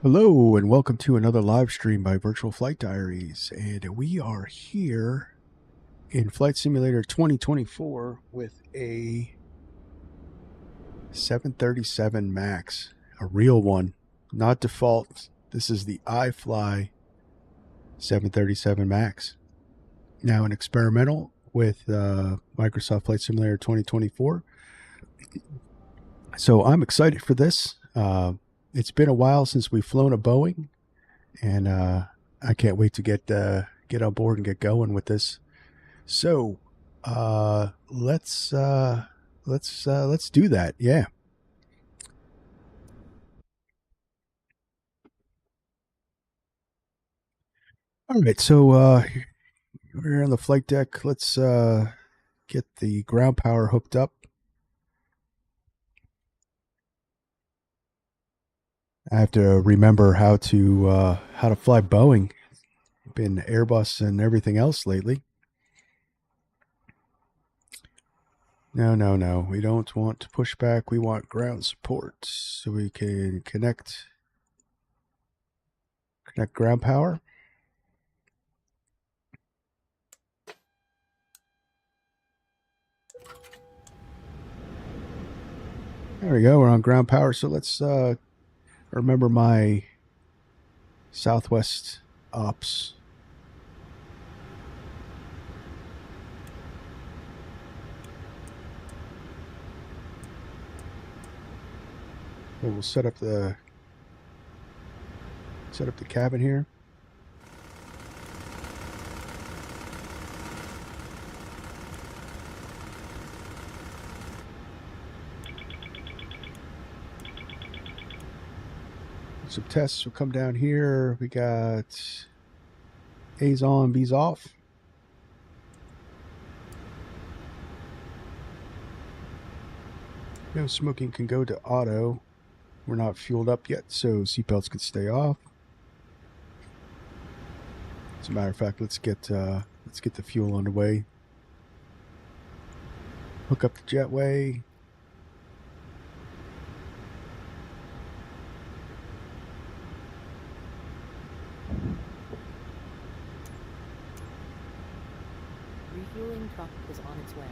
Hello and welcome to another live stream by Virtual Flight Diaries, and we are here in Flight Simulator 2024 with a 737 MAX, a real one, not default. This is the Ifly 737 MAX. Now an experimental with Microsoft Flight Simulator 2024. So I'm excited for this. It's been a while since we've flown a Boeing, and I can't wait to get on board and get going with this. So let's do that. Yeah. All right. So we're on the flight deck. Let's get the ground power hooked up. I have to remember how to fly Boeing. Been Airbus and everything else lately. No. We don't want to push back. We want ground support so we can connect ground power. There we go. We're on ground power. So let's remember my Southwest ops. We'll set up the cabin here. Some tests will come down here. We got A's on, B's off. No smoking can go to auto. We're not fueled up yet, so seatbelts can stay off. As a matter of fact, let's get the fuel underway. Hook up the jetway. Refueling truck is on its way.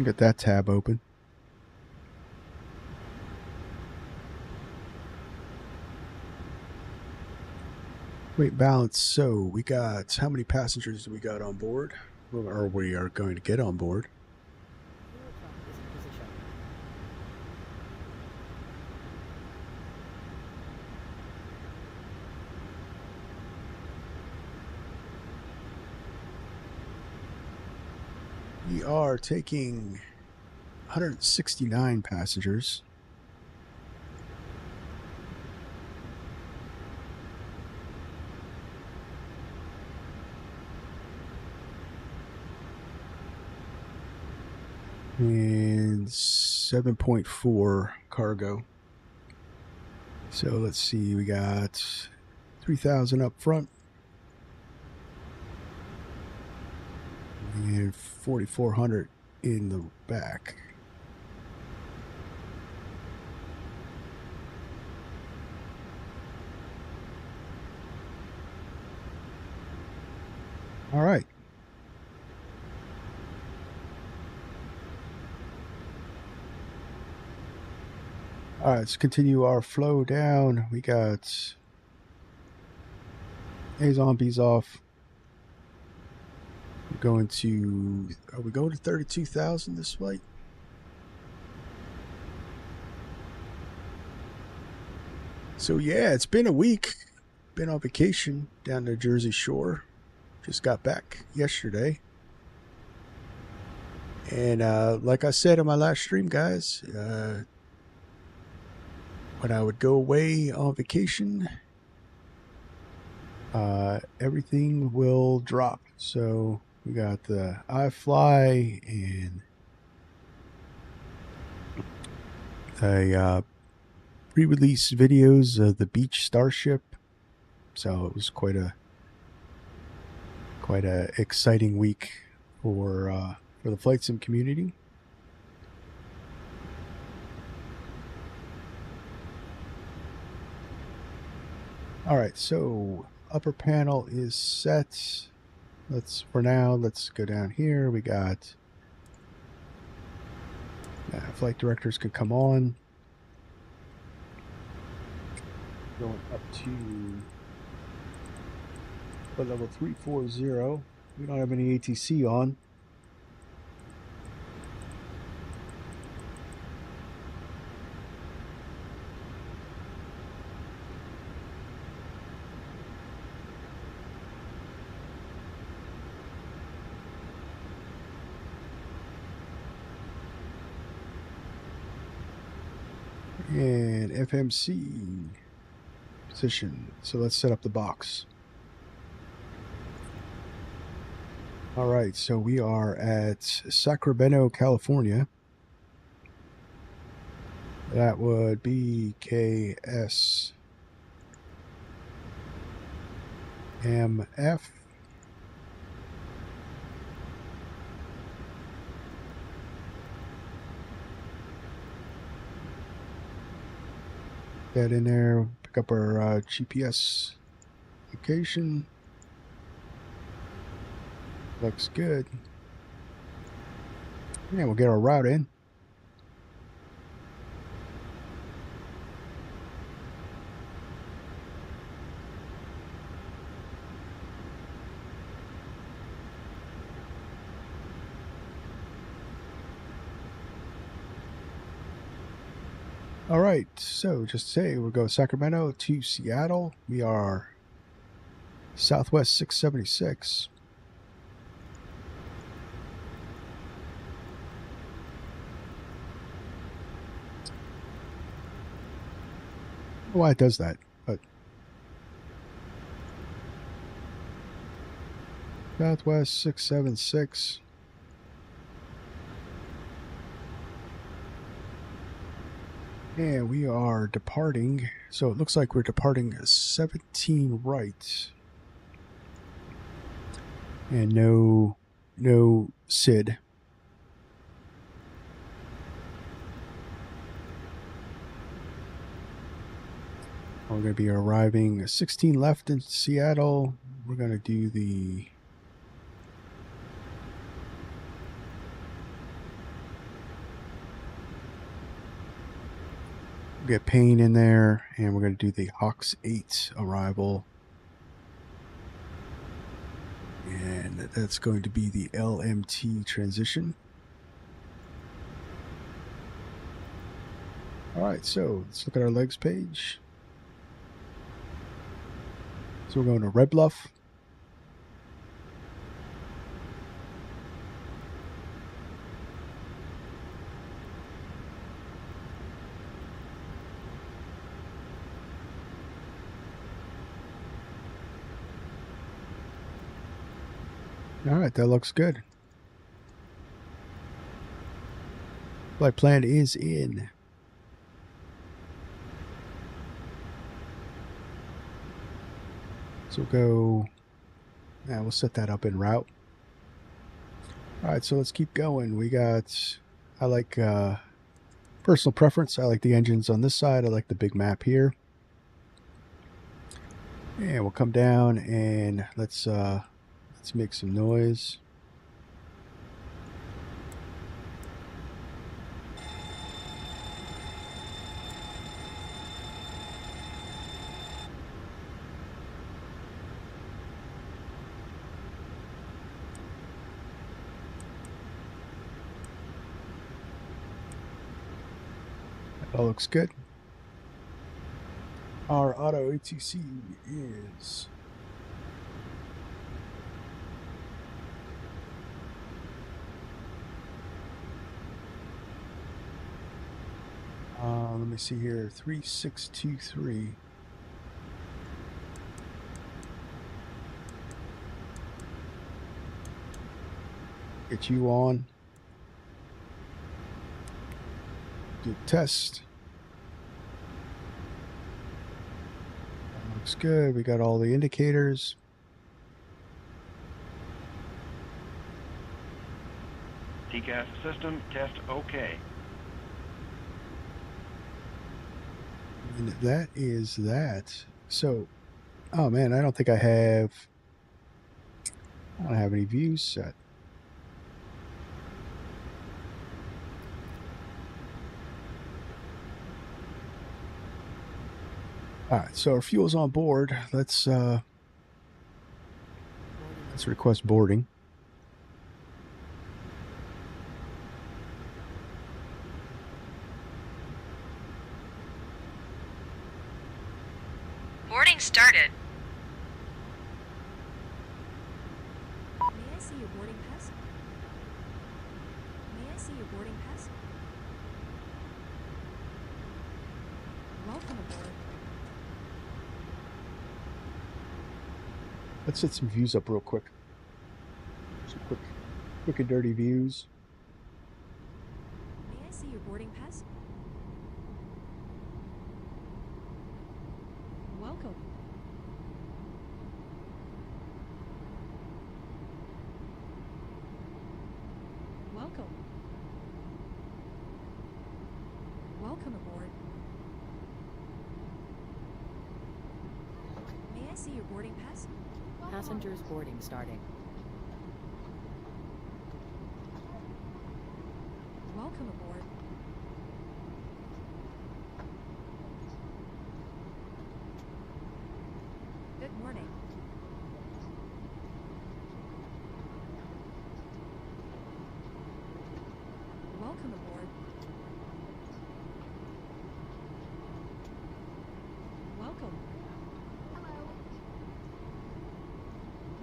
Get that tab open. Weight balance. So we got, how many passengers do we got on board? Or we are going to get on board. Fuel truck is in position. We are taking 169 passengers. And 7.4 cargo. So let's see, we got 3,000 up front and 4,400 in the back. All right. All right, let's continue our flow down. We got A's on, B's off. We're going to, are we going to 32,000 this flight? So yeah, it's been a week. Been on vacation down the Jersey Shore. Just got back yesterday. And like I said in my last stream, guys, when I would go away on vacation, everything will drop. So we got the Ifly and a pre-release videos of the Beach Starship. So it was quite a exciting week for the flight sim community. All right, so upper panel is set. Let's go down here. We got flight directors can come on. Going up to level 340. We don't have any ATC on. And FMC position. So let's set up the box. All right, so we are at Sacramento, California. That would be KSMF. That in there, pick up our GPS location. Looks good. Yeah, we'll get our route in. All right, so just to say, we'll go Sacramento to Seattle. We are Southwest 676. I don't know why it does that, but Southwest 676. And we are departing. So it looks like we're departing 17 right. And no SID. We're going to be arriving 16 left in Seattle. We're going to do the get Payne in there, and we're going to do the Hawks 8 arrival. And that's going to be the LMT transition. All right, so let's look at our legs page. So we're going to Red Bluff. All right, that looks good. Flight plan is in. So we'll set that up en route. All right, so let's keep going. We got, I like personal preference. I like the engines on this side. I like the big map here. And we'll come down and let's make some noise. That all looks good. Our auto ATC is let me see here, 3623. Get you on. Do test. Looks good. We got all the indicators. TCAS system test okay. And that is that. So, oh man, I don't think I have any views set. All right, so our fuel's on board. Let's request boarding. Boarding started. May I see your boarding pass? May I see your boarding pass? Welcome aboard. Let's set some views up real quick. Some quick and dirty views. May I see your boarding pass? Welcome. Welcome. Welcome aboard. May I see your boarding pass? Passengers boarding starting. Welcome aboard. Good morning. Welcome aboard. Welcome. Hello.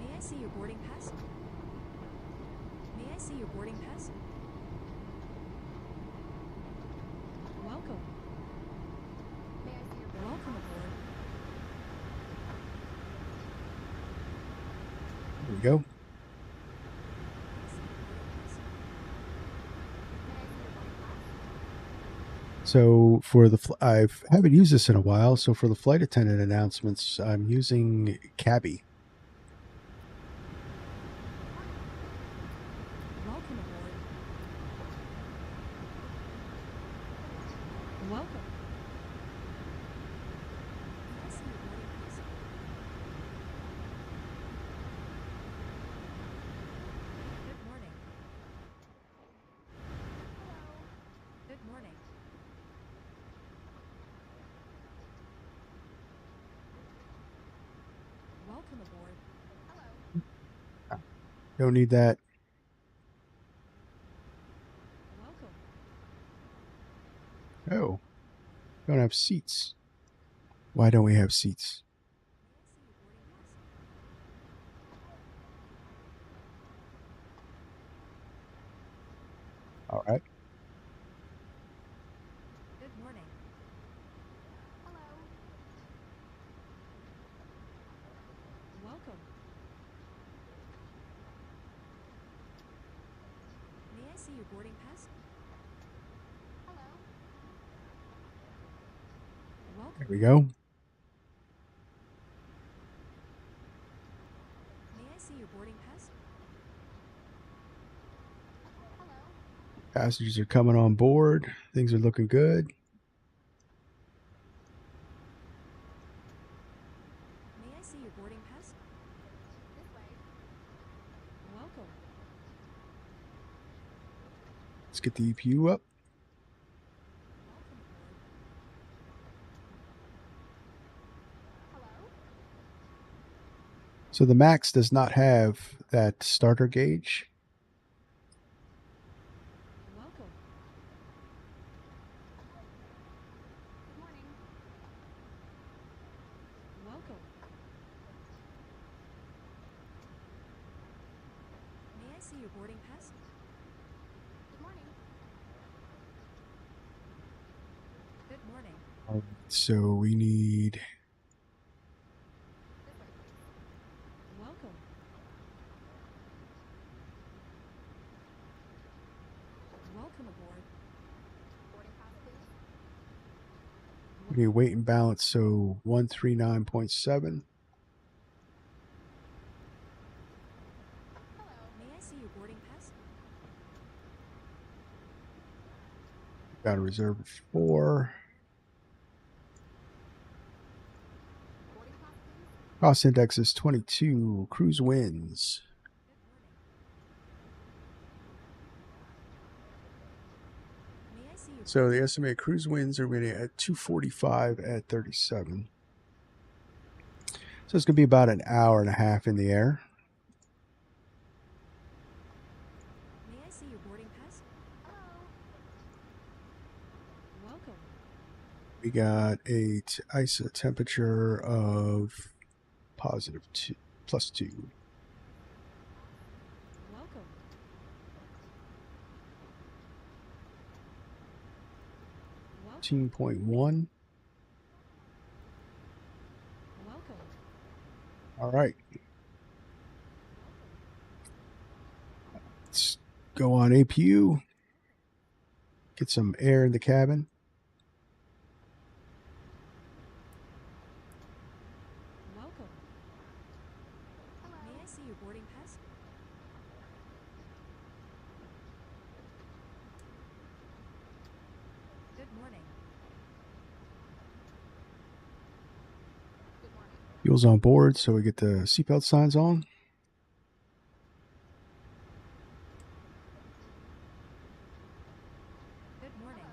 May I see your boarding pass? May I see your boarding pass? Welcome. May I see your welcome aboard. There we go. So for the I haven't used this in a while. So for the flight attendant announcements, I'm using Cabby. Welcome aboard. Welcome. May I see your boarding pass? Good morning. Hello. Good morning. Welcome aboard. Hello. Don't need that. Welcome. Oh, don't have seats. Why don't we have seats? All right. Good morning. Hello. Welcome. May I see your boarding pass? Hello. Welcome. There we go. May I see your boarding pass? Hello. Passengers are coming on board. Things are looking good. May I see your boarding pass? This way. Welcome. Let's get the EPU up. Welcome aboard. Hello. So the Max does not have that starter gauge. Welcome. Good morning. Welcome. May I see your boarding pass? Good morning. Good morning. So we need Welcome. Welcome aboard. Boarding pass, please. me weight and balance, so 139.7. May I see your boarding pass? Got a reserve of 4. Cost index is 22. Cruise wins. May I see your So the estimated cruise wins are rated at 245 at 37. So it's going to be about an hour and a half in the air. May I see your boarding pass? Hello. Welcome. We got a ISO temperature of +2. Welcome. 18.1. Welcome. All right. Let's go on APU. Get some air in the cabin. Welcome. May I see your boarding pass? Good morning. Good morning. Fuel's on board, so we get the seatbelt signs on. Good morning.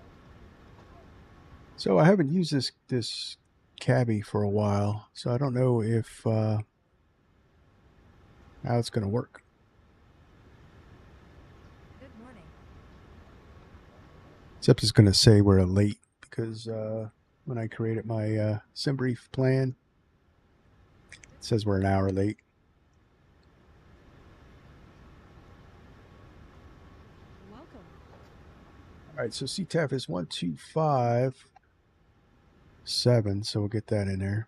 So I haven't used this cabbie for a while, so I don't know if how it's going to work. Good morning. Except it's going to say we're late because when I created my sim brief plan, it says we're an hour late. Welcome. All right, so CTAF is 1257, so we'll get that in there.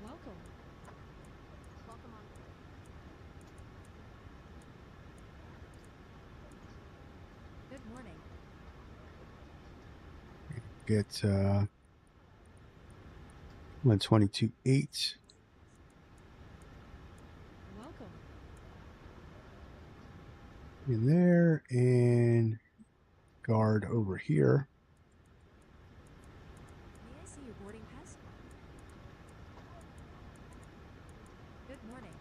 Welcome. Welcome on board. Good morning. Get 122.8. Welcome. In there, and guard over here. May I see your boarding pass? Good morning.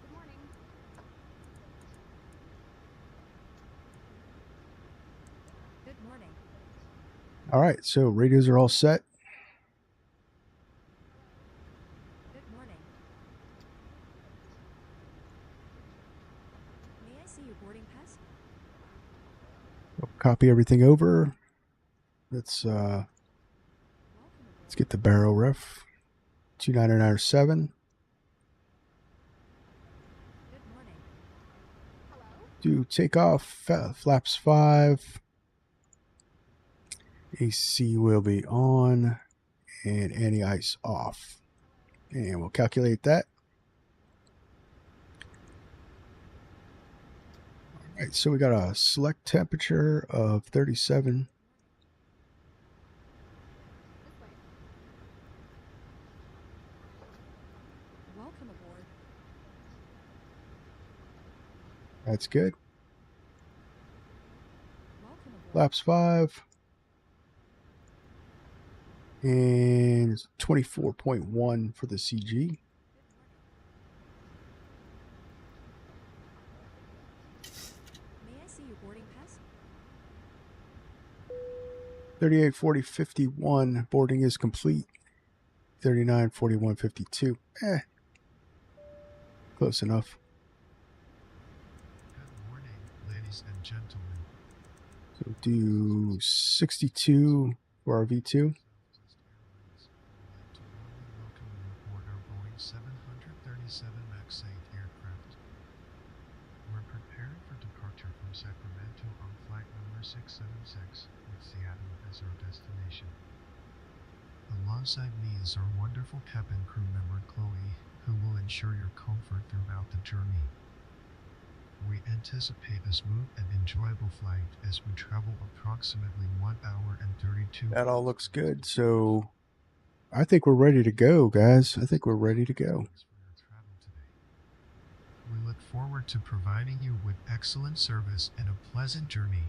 Good morning. Good morning. All right, so radios are all set. Good morning. May I see your boarding pass? We'll copy everything over. Let's Welcome let's get the barrel ref 2997. Good morning. Hello. Do takeoff, flaps 5. AC will be on and anti-ice off. And we'll calculate that. All right, so we got a select temperature of 37. Welcome aboard. That's good. Welcome aboard. Flaps 5. And 24.1 for the CG. May I see your boarding pass? 3840.51. Boarding is complete. 3941.52. Close enough. Good morning, ladies and gentlemen. So do 62 for our V2. Southwest Airlines would like to warmly welcome you aboard our Boeing 737 MAX 8 aircraft. We're preparing for departure from Sacramento on flight number 676 with Seattle as our destination. Alongside me is our wonderful cabin crew member Chloe, who will ensure your comfort throughout the journey. We anticipate a smooth and enjoyable flight as we travel approximately 1 hour and 32 That all minutes looks from good. So I think we're ready to go, guys. I think we're ready to go. Thanks for your travel today. We look forward to providing you with excellent service and a pleasant journey.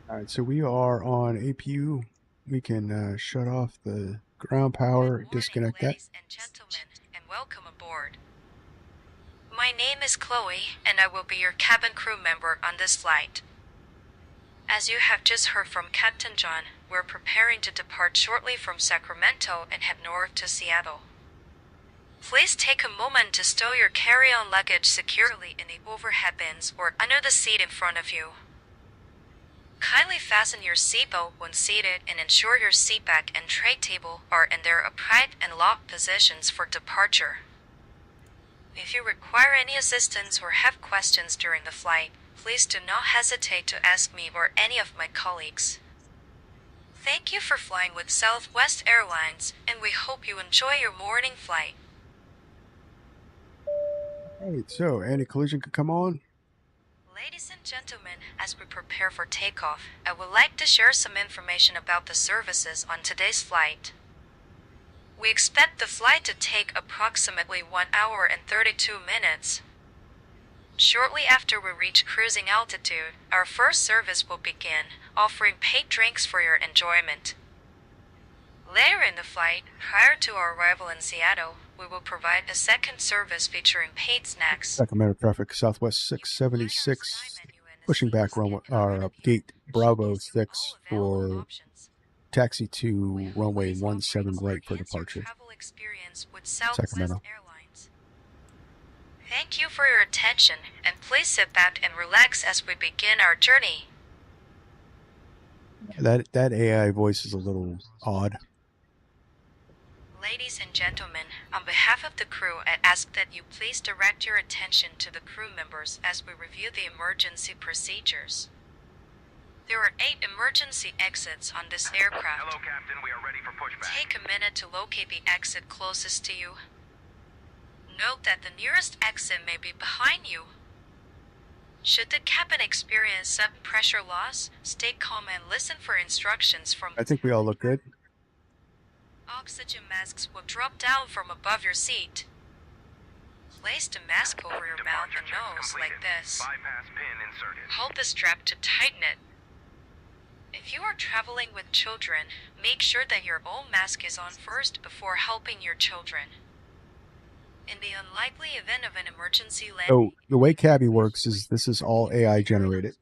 All right, so we are on APU. We can shut off the ground power, Good morning, disconnect that. ladies and gentlemen, and welcome aboard. My name is Chloe, and I will be your cabin crew member on this flight. As you have just heard from Captain John, we're preparing to depart shortly from Sacramento and head north to Seattle. Please take a moment to stow your carry-on luggage securely in the overhead bins or under the seat in front of you. Kindly fasten your seatbelt when seated and ensure your seatback and tray table are in their upright and locked positions for departure. If you require any assistance or have questions during the flight, please do not hesitate to ask me or any of my colleagues. Thank you for flying with Southwest Airlines, and we hope you enjoy your morning flight. All right, so anti-collision could come on. Ladies and gentlemen, as we prepare for takeoff, I would like to share some information about the services on today's flight. We expect the flight to take approximately 1 hour and 32 minutes. Shortly after we reach cruising altitude, our first service will begin, offering paid drinks for your enjoyment. Later in the flight, prior to our arrival in Seattle, we will provide a second service featuring paid snacks. Sacramento traffic, Southwest 676, pushing back our gate Bravo 6 for taxi to runway 17 right for departure. Sacramento. Airlines. Thank you for your attention, and please sit back and relax as we begin our journey. That AI voice is a little odd. Ladies and gentlemen, on behalf of the crew, I ask that you please direct your attention to the crew members as we review the emergency procedures. There are 8 emergency exits on this aircraft. Hello, Captain. We are ready for pushback. Take a minute to locate the exit closest to you. Note that the nearest exit may be behind you. Should the cabin experience sudden pressure loss, stay calm and listen for instructions from I think we all look good. Oxygen masks will drop down from above your seat. Place the mask over your mouth and nose like this. Bypass pin inserted. Hold the strap to tighten it. If you are traveling with children, make sure that your own mask is on first before helping your children. In the unlikely event of an emergency landing, So the way Cabby works is this is all AI generated.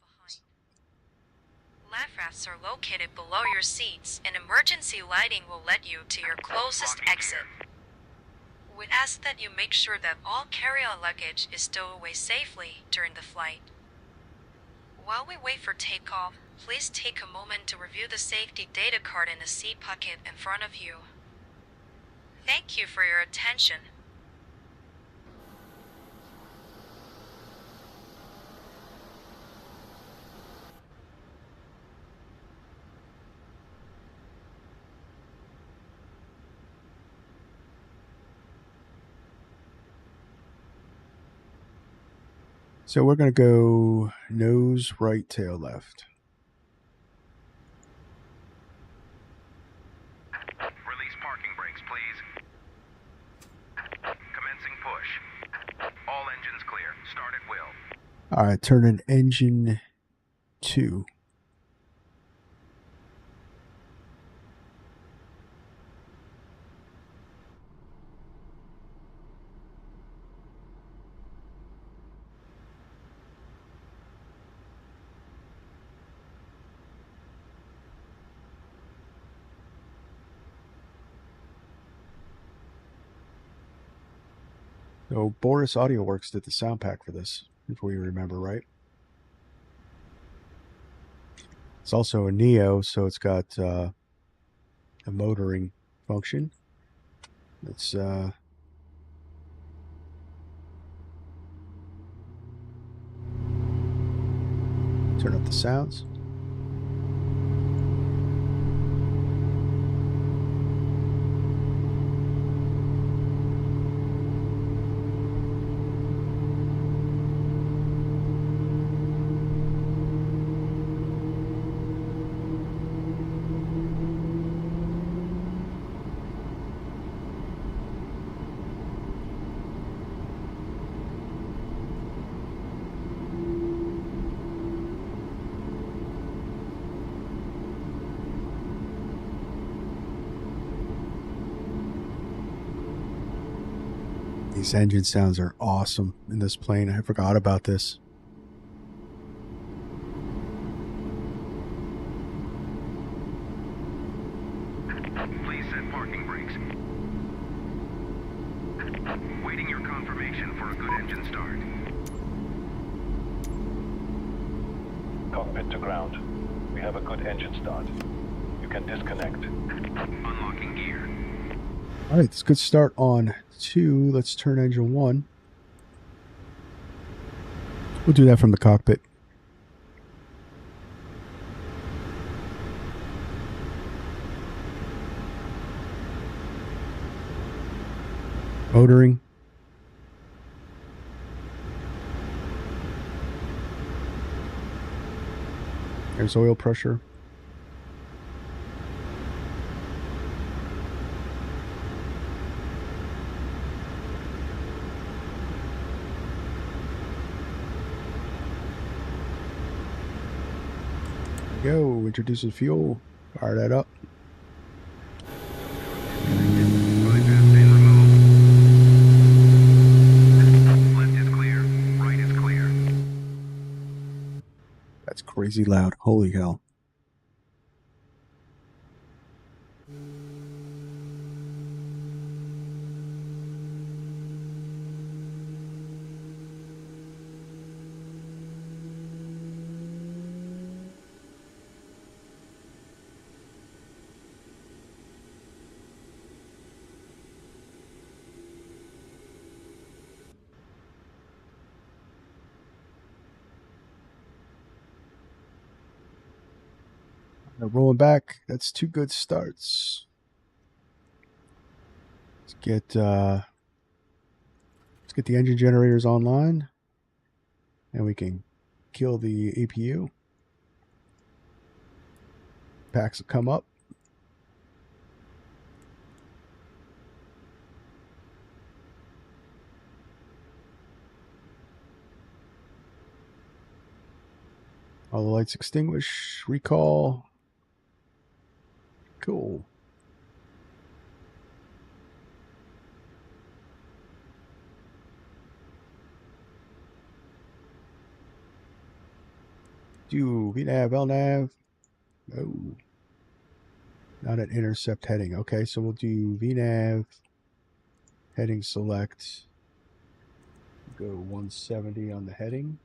life rafts are located below your seats, and emergency lighting will lead you to your closest exit. We ask that you make sure that all carry-on luggage is stowed away safely during the flight. While we wait for takeoff, please take a moment to review the safety data card in the seat pocket in front of you. Thank you for your attention. So we're going to go nose right, tail left. Release parking brakes, please. Commencing push. All engines clear. Start at will. All right, turn in engine 2. So Boris Audio Works did the sound pack for this, if we remember right. It's also a Neo, so it's got a motoring function. Let's turn up the sounds. These engine sounds are awesome in this plane. I forgot about this. Please set parking brakes. Waiting your confirmation for a good engine start. Cockpit to ground. We have a good engine start. You can disconnect. Unlocking gear. All right, it's a good start on 2. Let's turn engine 1. We'll do that from the cockpit. Motoring. There's oil pressure. There we go. Introducing fuel. Fire that up. Bypass pin removed. Left is clear. Right is clear. That's crazy loud. Holy hell. Now rolling back. That's 2 good starts. Let's get the engine generators online, and we can kill the APU. Packs will come up. All the lights extinguish. Recall. Cool. Do VNAV, LNAV. Oh. Not an intercept heading. Okay, so we'll do VNAV. Heading select. Go 170 on the heading.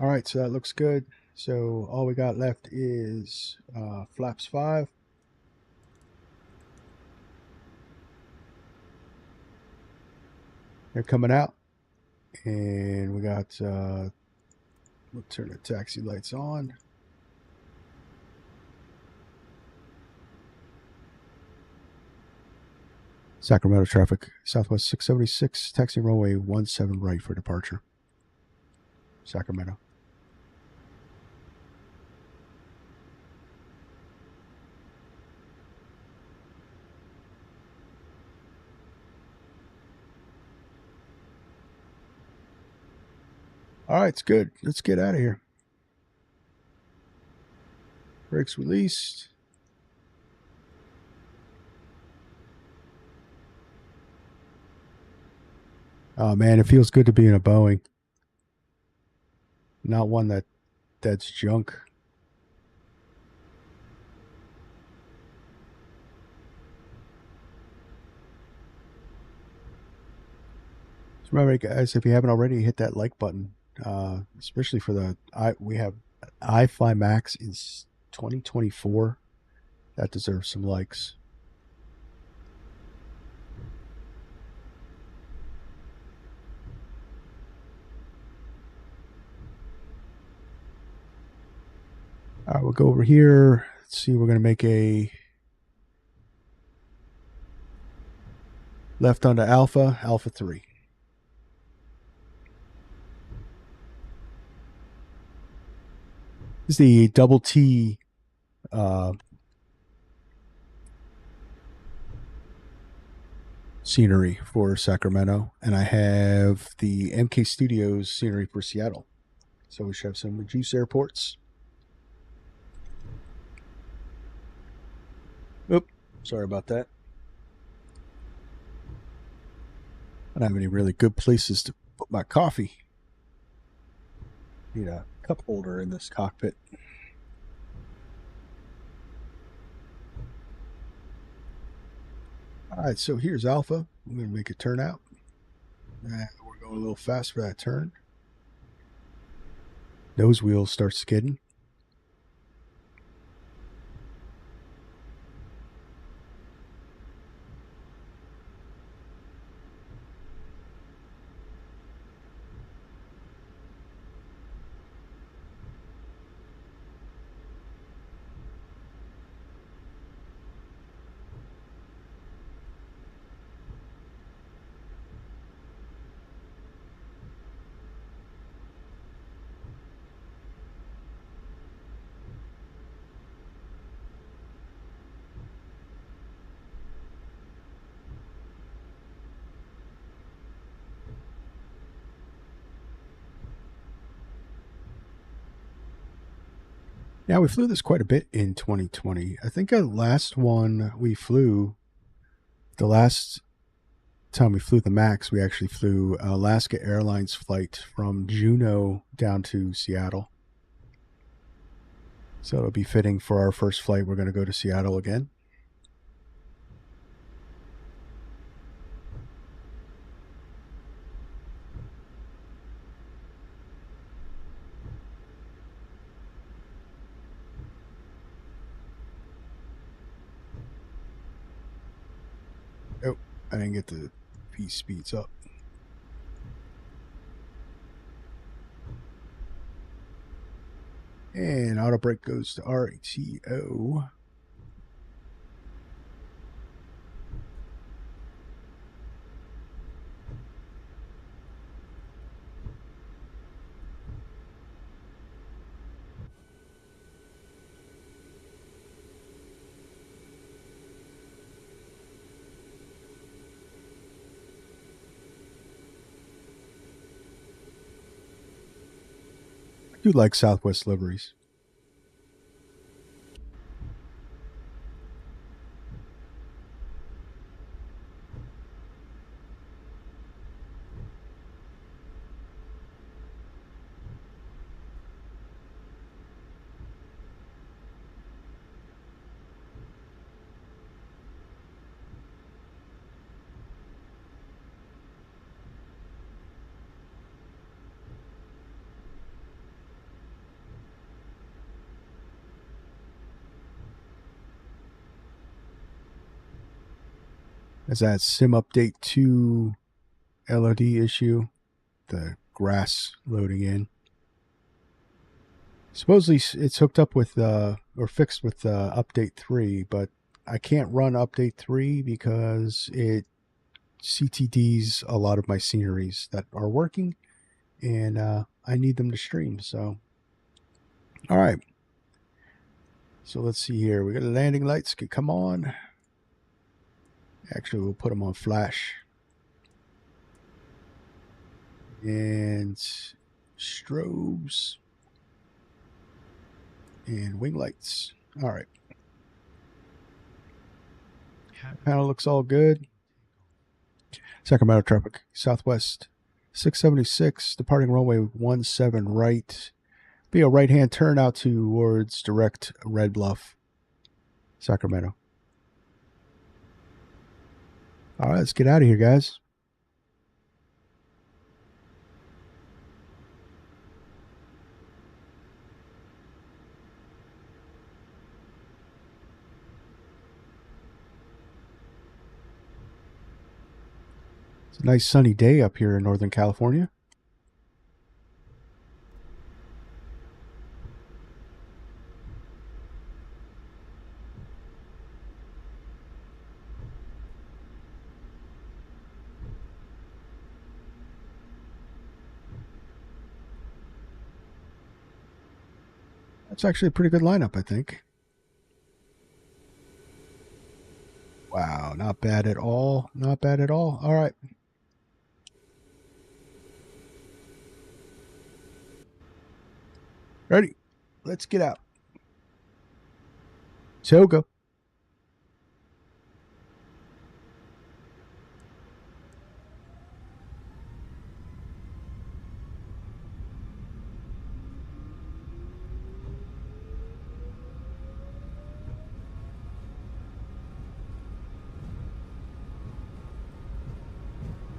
All right, so that looks good. So all we got left is flaps 5. They're coming out. And we got, we'll turn the taxi lights on. Sacramento traffic, Southwest 676, taxi runway 17 right for departure. Sacramento. All right, it's good. Let's get out of here. Brakes released. Oh man, it feels good to be in a Boeing. Not one that's junk. So remember, guys, if you haven't already, hit that like button. Especially for we have Ifly Max is 2024. That deserves some likes. All right, we'll go over here. Let's see, we're going to make a left onto Alpha 3. This is the double T scenery for Sacramento, and I have the MK Studios scenery for Seattle. So we should have some juice airports. Oop, sorry about that. I don't have any really good places to put my coffee. Need a cup holder in this cockpit. All right, so here's Alpha. I'm going to make a turnout. We're going a little fast for that turn. Nose wheel starts skidding. Now, we flew this quite a bit in 2020. I think the last one we flew, the last time we flew the MAX, we actually flew Alaska Airlines flight from Juneau down to Seattle. So it'll be fitting for our first flight. We're going to go to Seattle again. Oh, I didn't get the piece speeds up. And auto brake goes to RATO. I do like Southwest liveries. As that sim update 2 LOD issue, the grass loading in. Supposedly it's hooked up with or fixed with update 3, but I can't run update 3 because it CTDs a lot of my sceneries that are working, and I need them to stream. So, all right. So let's see here. We got the landing lights. Could come on. Actually, we'll put them on flash. And strobes. And wing lights. All right. Panel looks all good. Sacramento traffic, Southwest 676, departing runway 17 right. Be a right-hand turn out towards direct Red Bluff, Sacramento. All right, let's get out of here, guys. It's a nice sunny day up here in Northern California. That's actually a pretty good lineup, I think. Wow, not bad at all. Not bad at all. All right. Ready? Let's get out. Togo.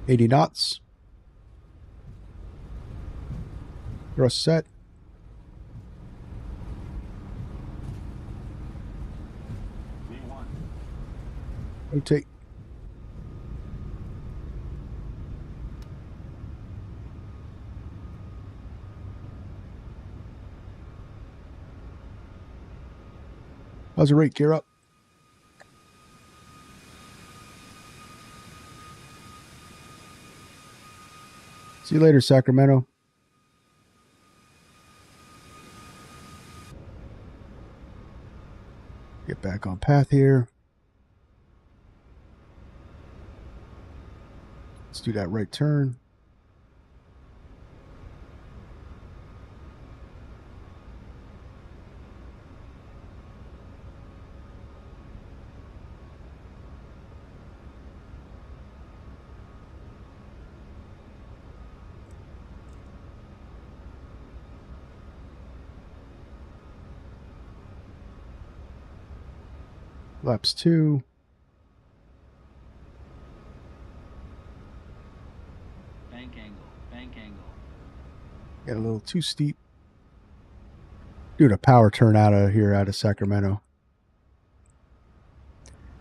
$80 knots. Thrust set. Rotate. How's the rate? Gear up. See you later, Sacramento. Get back on path here. Let's do that right turn. Laps 2. Bank angle, bank angle. Get a little too steep. Doing a power turn out of Sacramento.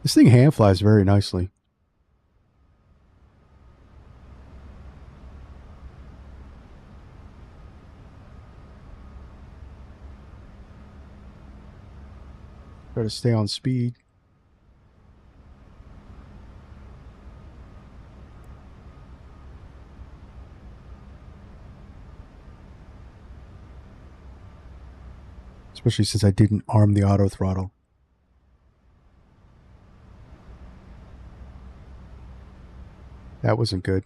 This thing hand flies very nicely. Try to stay on speed. Especially since I didn't arm the auto throttle. That wasn't good.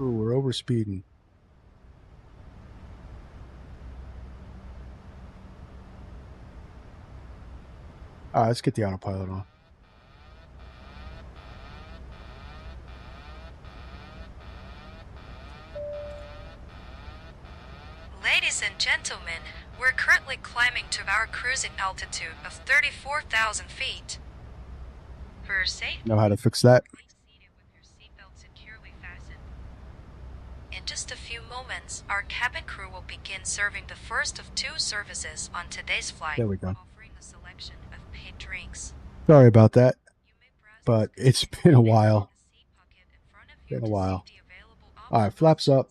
Ooh, we're over speeding. All right, let's get the autopilot on. Ladies and gentlemen, we're currently climbing to our cruising altitude of 34,000 feet. For your safety, Know how to fix that? stay seated with your seatbelt securely fastened. In just a few moments, our cabin crew will begin serving the first of 2 services on today's flight, There we go. offering a selection of paid drinks. Sorry about that, You may browse but this it's been a while. seat pocket in front of you Been a to while. see the available All right, options. flaps up.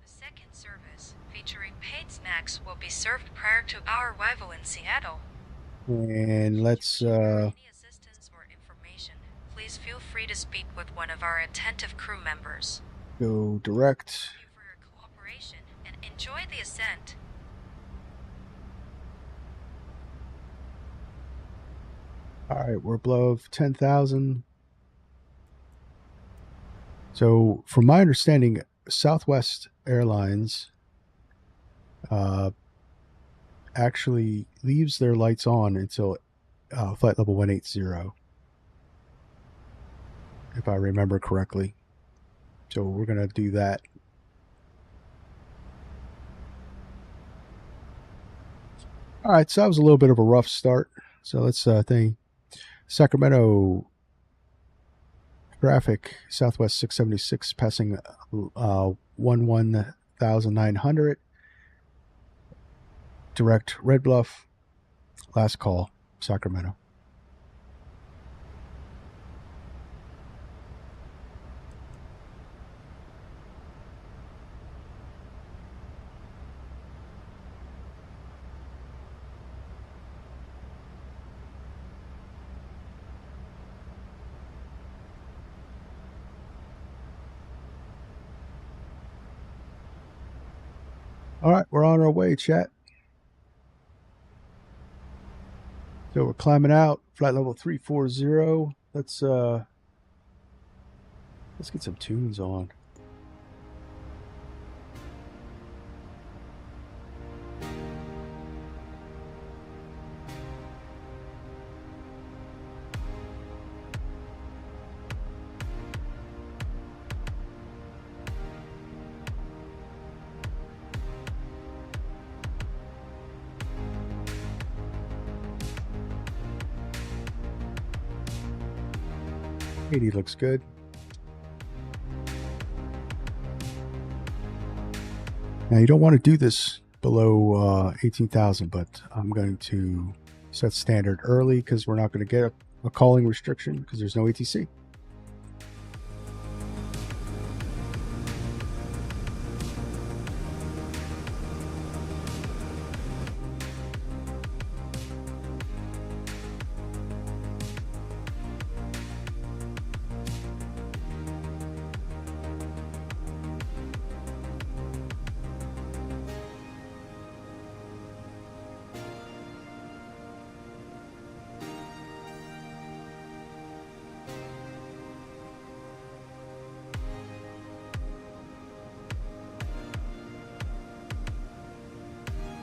The second service, featuring paid snacks, will be served prior to our arrival in Seattle. And let's Should you require any assistance or information, please feel free to speak with one of our attentive crew members. go direct. Thank you for your cooperation and enjoy the ascent. All right, we're above 10,000. So, from my understanding, Southwest Airlines actually leaves their lights on until flight level 180, if I remember correctly. So we're going to do that. All right, so that was a little bit of a rough start. So let's think. Sacramento traffic, Southwest 676 passing 11,900. Direct Red Bluff. Last call, Sacramento. All right, we're on our way, chat. So we're climbing out, flight level 340. Let's get some tunes on. Katie looks good. Now you don't want to do this below 18,000, but I'm going to set standard early because we're not going to get a calling restriction because there's no ATC.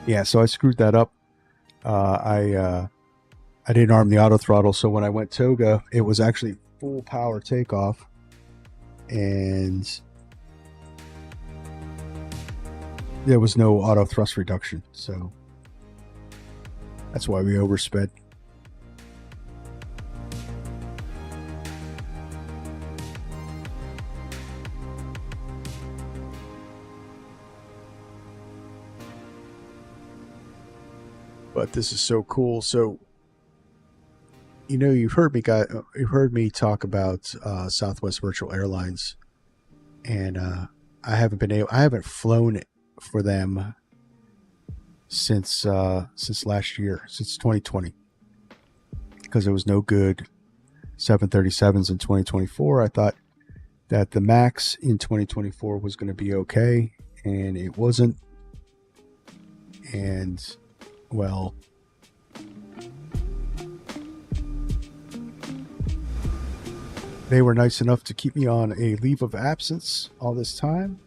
Yeah, so I screwed that up. I didn't arm the auto throttle, so when I went toga, it was actually full power takeoff, and there was no auto thrust reduction. So that's why we oversped. But this is so cool. So, you know, you've heard me talk about Southwest Virtual Airlines, and I haven't flown it for them since last year, since 2020, because there was no good 737s in 2024. I thought that the MAX in 2024 was going to be okay, and it wasn't. And well, they were nice enough to keep me on a leave of absence all this time,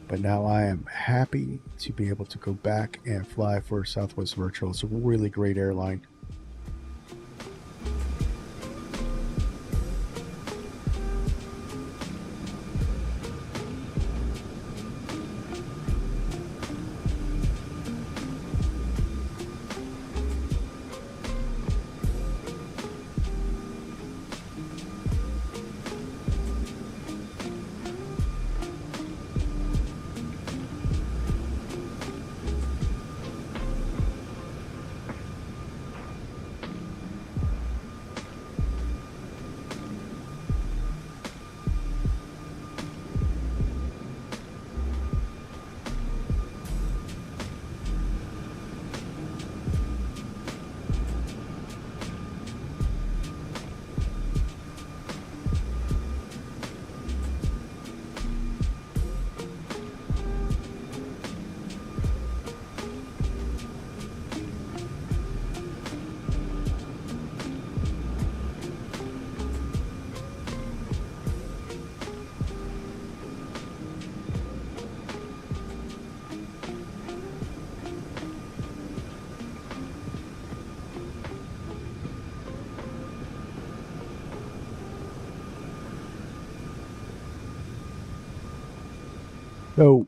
but now I am happy to be able to go back and fly for Southwest Virtual. It's a really great airline. So,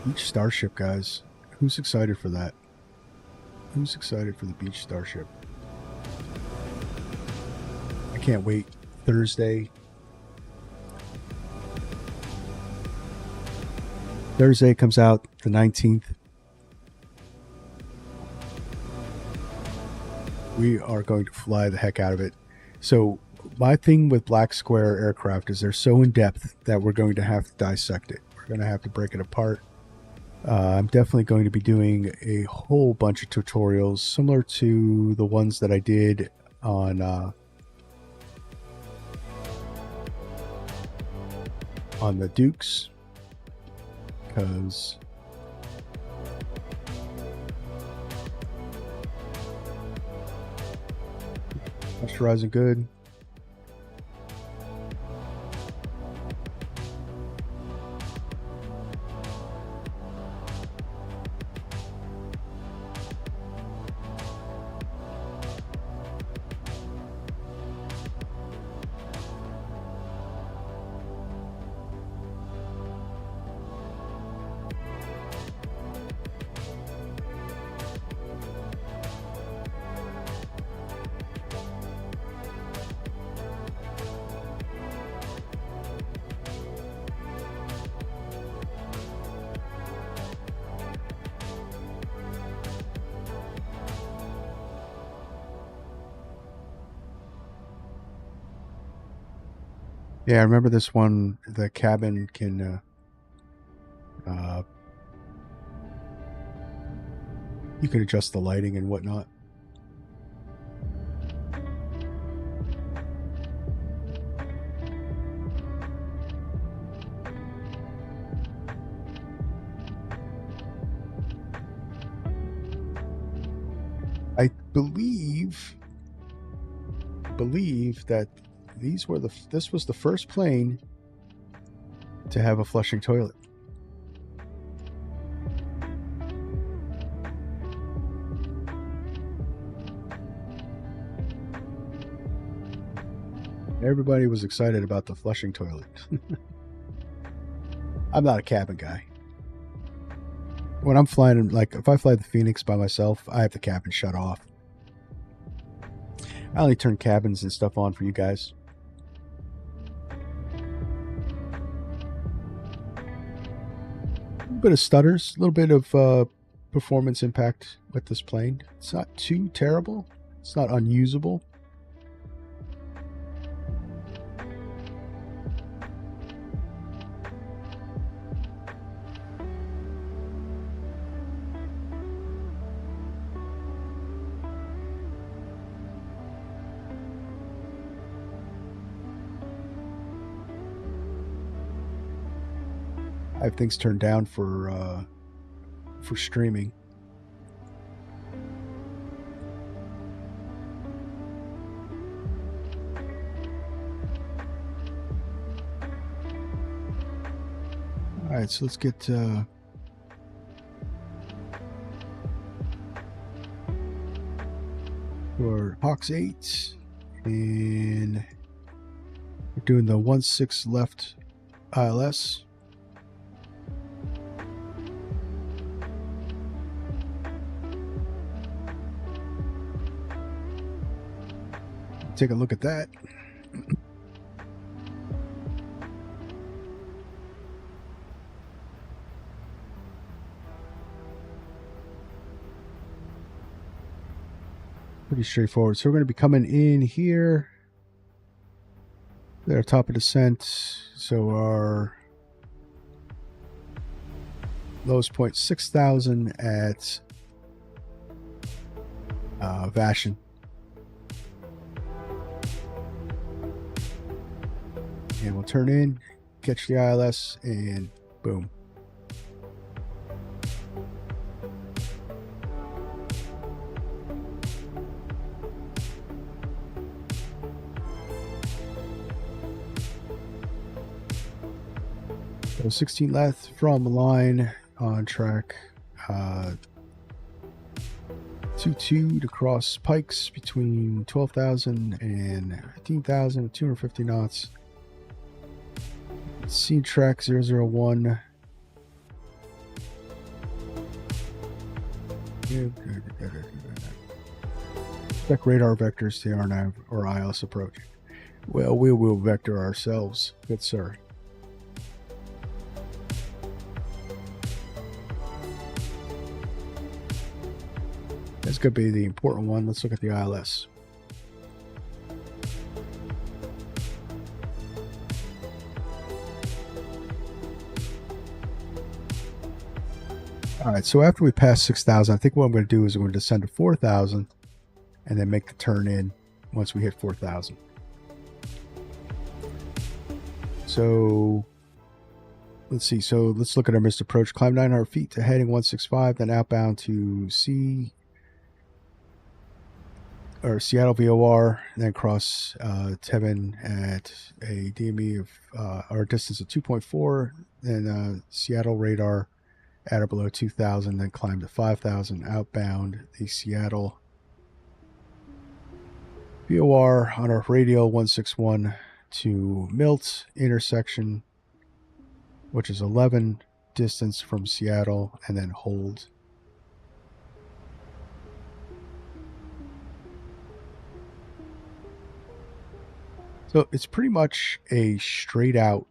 Beach Starship, guys. Who's excited for that? Who's excited for the Beach Starship? I can't wait. Thursday comes out the 19th. We are going to fly the heck out of it. So my thing with Black Square aircraft is they're so in depth that we're going to have to dissect it. We're going to have to break it apart. I'm definitely going to be doing a whole bunch of tutorials similar to the ones that I did on on the Dukes because pressurizing good. Yeah, I remember this one. The cabin can you can adjust the lighting and whatnot. I believe that this was the first plane to have a flushing toilet. Everybody was excited about the flushing toilet. I'm not a cabin guy. When I'm flying, like if I fly the Phoenix by myself, I have the cabin shut off. I only turn cabins and stuff on for you guys. A little bit of stutters, a little bit of performance impact with this plane. It's not too terrible. It's not unusable. I have things turned down for streaming. All right, so let's get for Hawks 8, and we're doing the 1-6 left ILS. Take a look at that. Pretty straightforward. So we're going to be coming in here. There, top of descent. So our lowest point 6,000 at Vashon. And we'll turn in, catch the ILS, and boom. So 16 left from line on track. 2-2 to cross Pikes between 12,000 and 15,000, 250 knots. Sea track 001. Spec radar vectors to RNAV or ILS approach. Well, we will vector ourselves, good sir. That's going to be the important one. Let's look at the ILS. All right, so after we pass 6,000, I think what I'm going to do is I'm going to descend to 4,000 and then make the turn in once we hit 4,000. So let's see. So let's look at our missed approach. Climb 900 feet to heading 165, then outbound to Seattle VOR, then cross Tevin at a DME of our distance of 2.4, then Seattle radar at or below 2,000, then climb to 5,000, outbound the Seattle VOR on our radial 161 to Milt intersection, which is 11 distance from Seattle, and then hold. So it's pretty much a straight out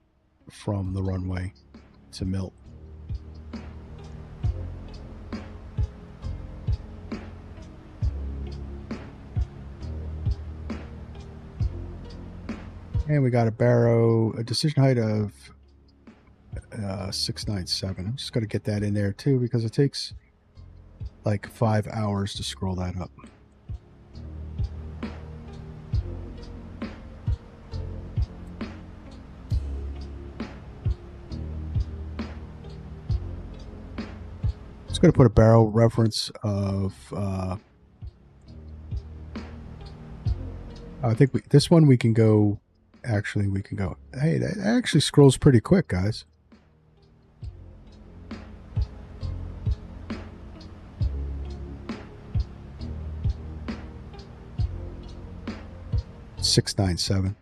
from the runway to Milt. And we got a decision height of 697. I'm just going to get that in there too because it takes like 5 hours to scroll that up. Just going to put a barrel reference of I think this one we can go. Actually, we can go. Hey, that actually scrolls pretty quick, guys. $697.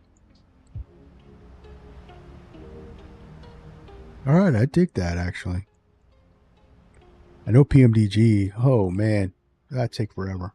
All right, I dig that actually. I know PMDG. Oh man, that'd take forever.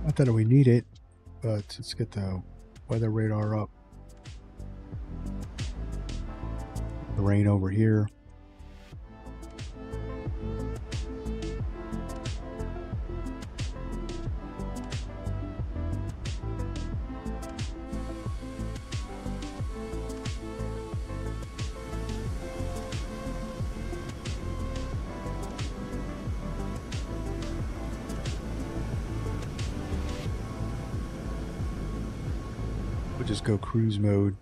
Not that we need it, but let's get the weather radar up. The rain over here. We'll just go cruise mode.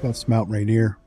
That's Mount Rainier.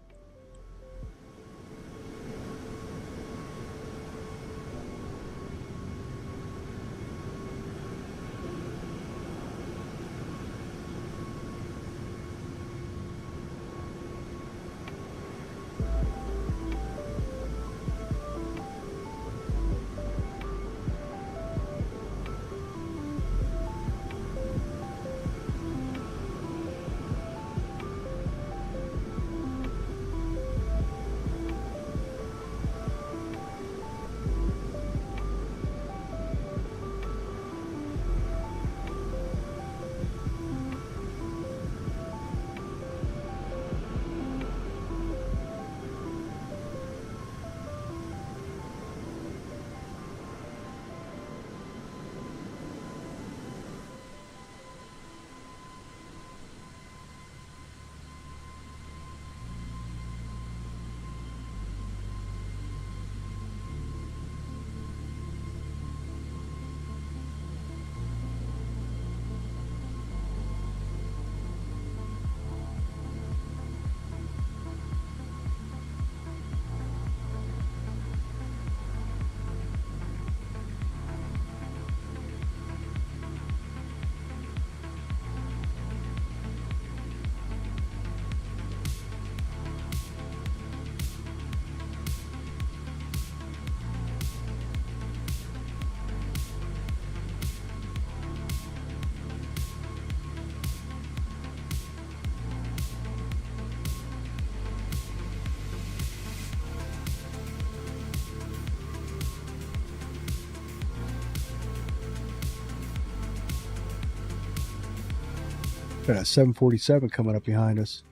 Got a 747 coming up behind us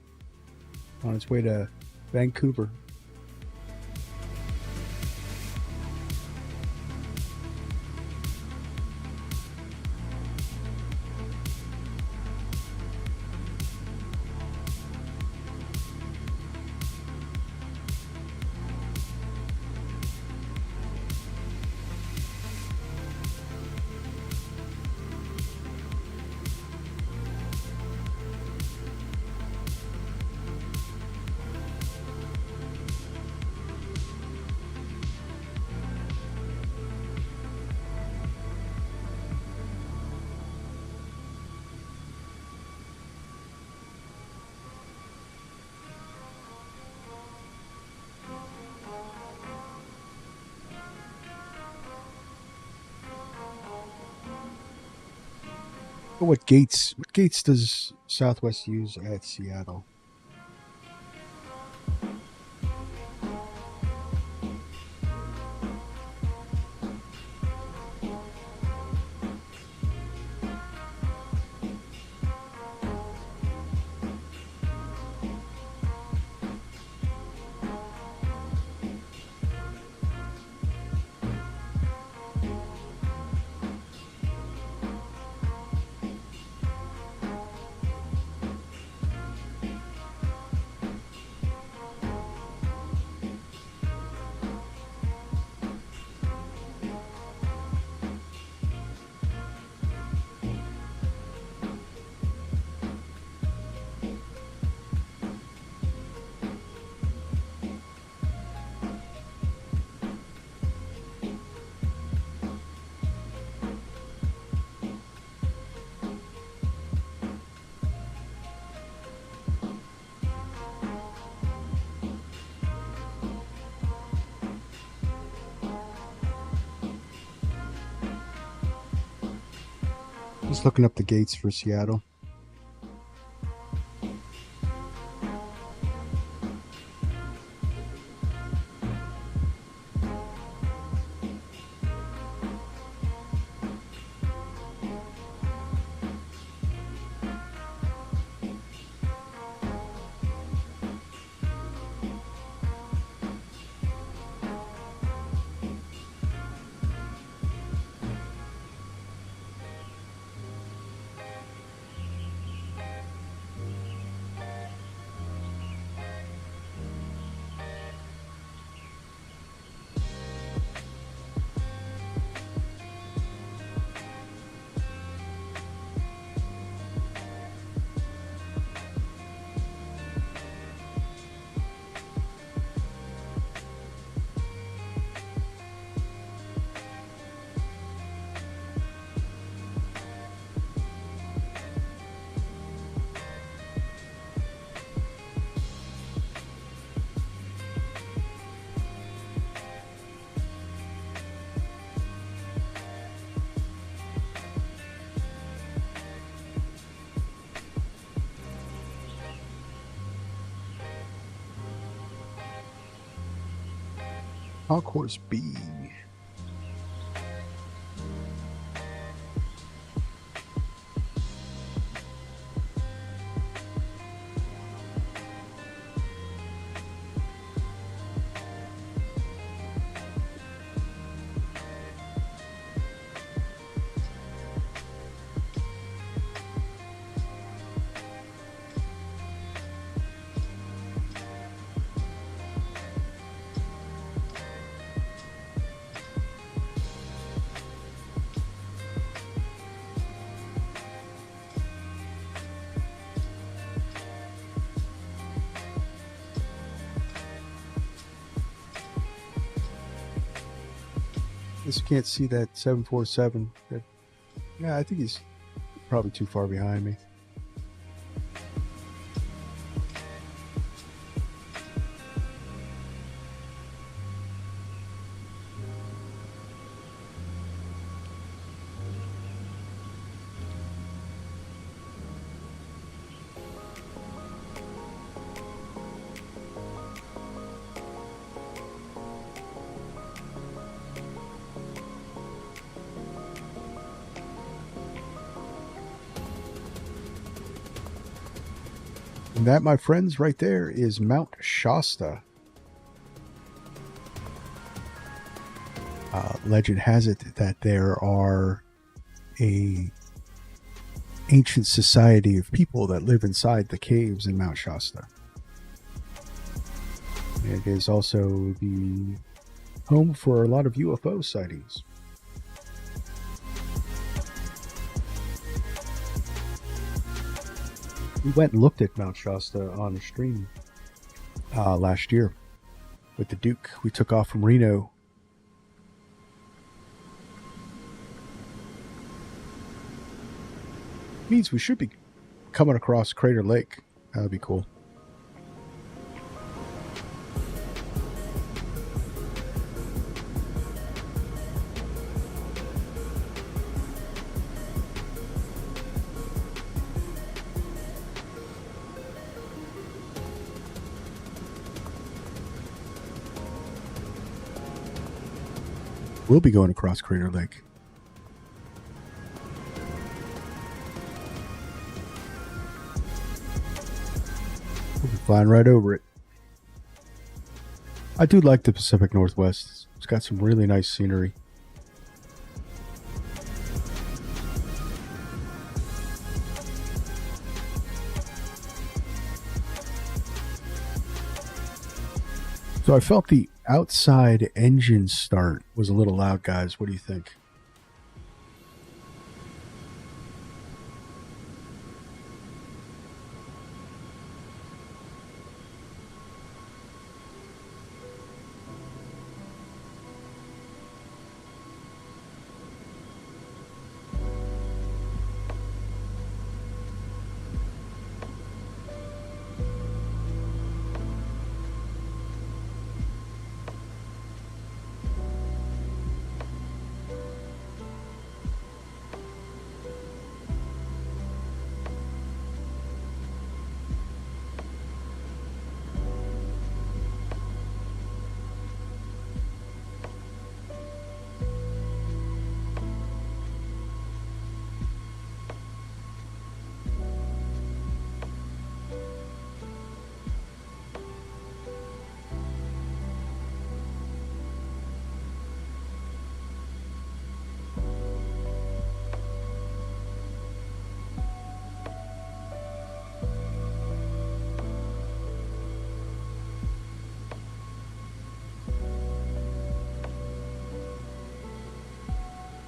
on its way to Vancouver. What gates does Southwest use at Seattle? Just looking up the gates for Seattle. Concourse B. Guess you can't see that 747. Yeah, I think he's probably too far behind me. And that, my friends, right there is Mount Shasta. Legend has it that there are a ancient society of people that live inside the caves in Mount Shasta. It is also the home for a lot of UFO sightings. We went and looked at Mount Shasta on a stream last year with the Duke. We took off from Reno. Means we should be coming across Crater Lake. That would be cool. We'll be going across Crater Lake. We'll be flying right over it. I do like the Pacific Northwest. It's got some really nice scenery. So I felt the outside engine start was a little loud, guys. What do you think?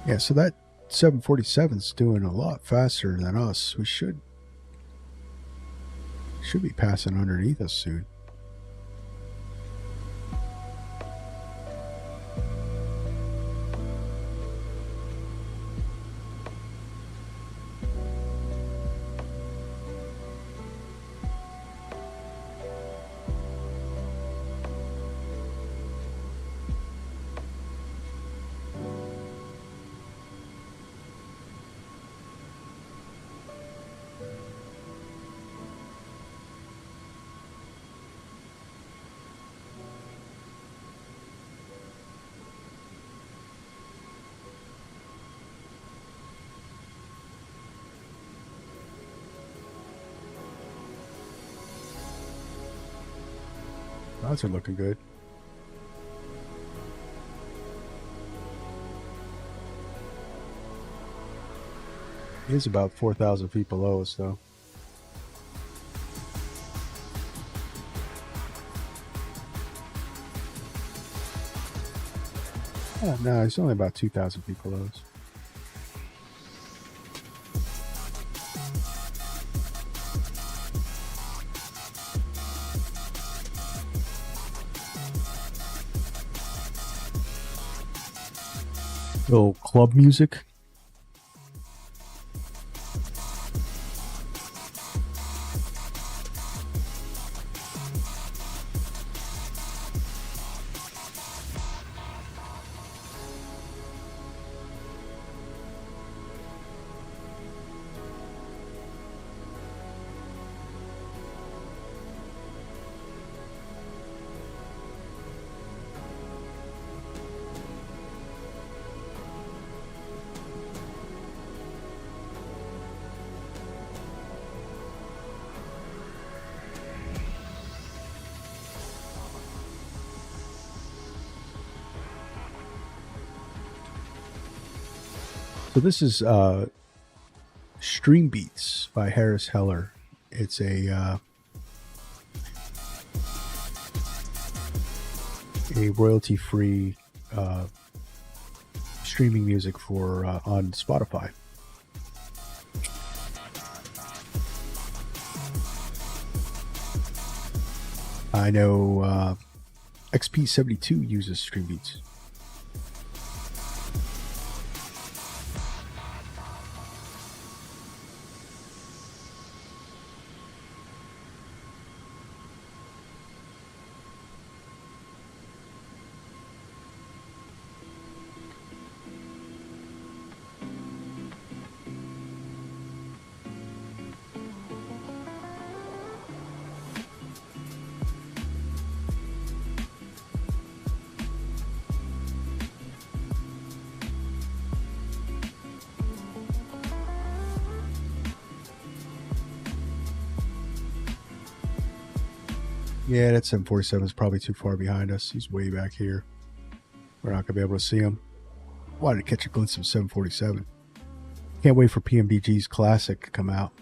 Yeah, so that 747's doing a lot faster than us. We should be passing underneath us soon. Clouds are looking good. It is about 4,000 feet below us, though. Oh, no, it's only about 2,000 feet below us. Little club music. So this is Stream Beats by Harris Heller. It's a royalty-free streaming music for on Spotify. I know XP72 uses Stream Beats. Yeah, that 747 is probably too far behind us. He's way back here. We're not going to be able to see him. Wanted to catch a glimpse of 747. Can't wait for PMDG's Classic to come out.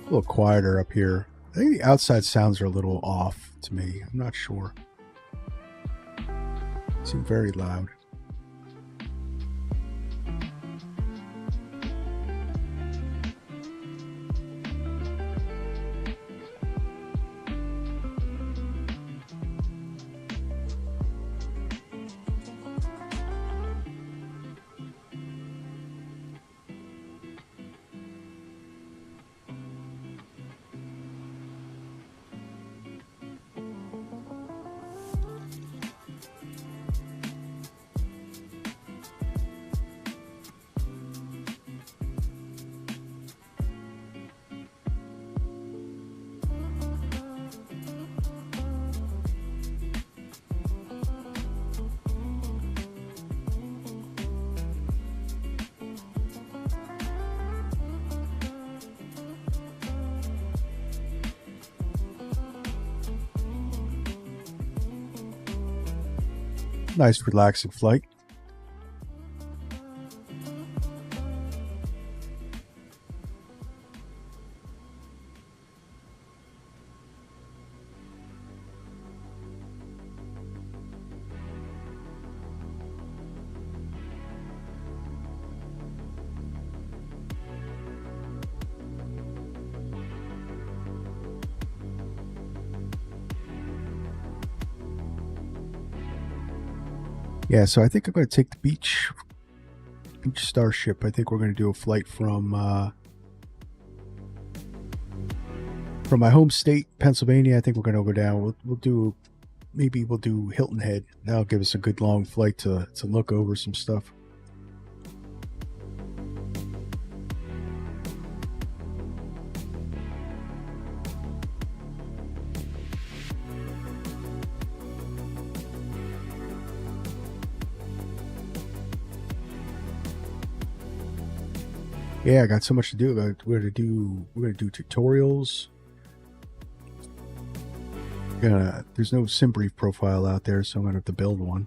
A little quieter up here. I think the outside sounds are a little off to me. I'm not sure. Seem very loud. Nice relaxing flight. Yeah, so I think I'm going to take the beach Starship. I think we're going to do a flight from my home state, Pennsylvania. I think we're going to go down. We'll do Hilton Head. That'll give us a good long flight to look over some stuff. Yeah, I got so much to do. We're gonna do tutorials. There's no SimBrief profile out there, so I'm gonna have to build one.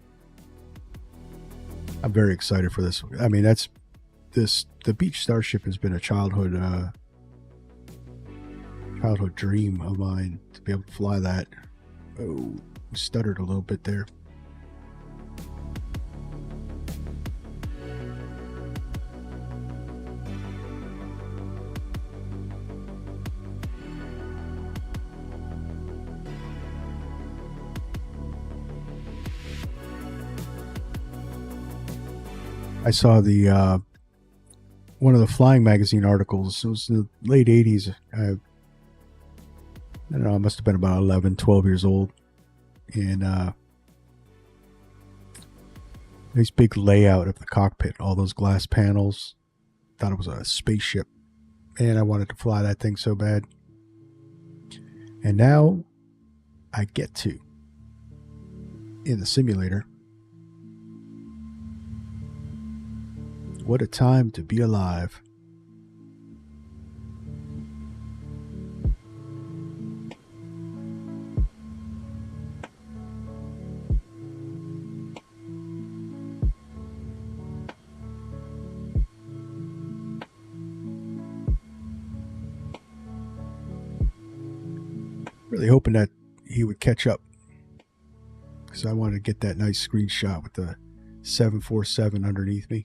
I'm very excited for this. I mean, the Beach Starship has been a childhood dream of mine to be able to fly that. Oh, stuttered a little bit there. I saw the one of the Flying Magazine articles. It was the late 80s. I don't know, I must have been about 11, 12 years old. And nice big layout of the cockpit, all those glass panels. Thought it was a spaceship. And I wanted to fly that thing so bad. And now I get to in the simulator. What a time to be alive. Really hoping that he would catch up, because I wanted to get that nice screenshot with the 747 underneath me.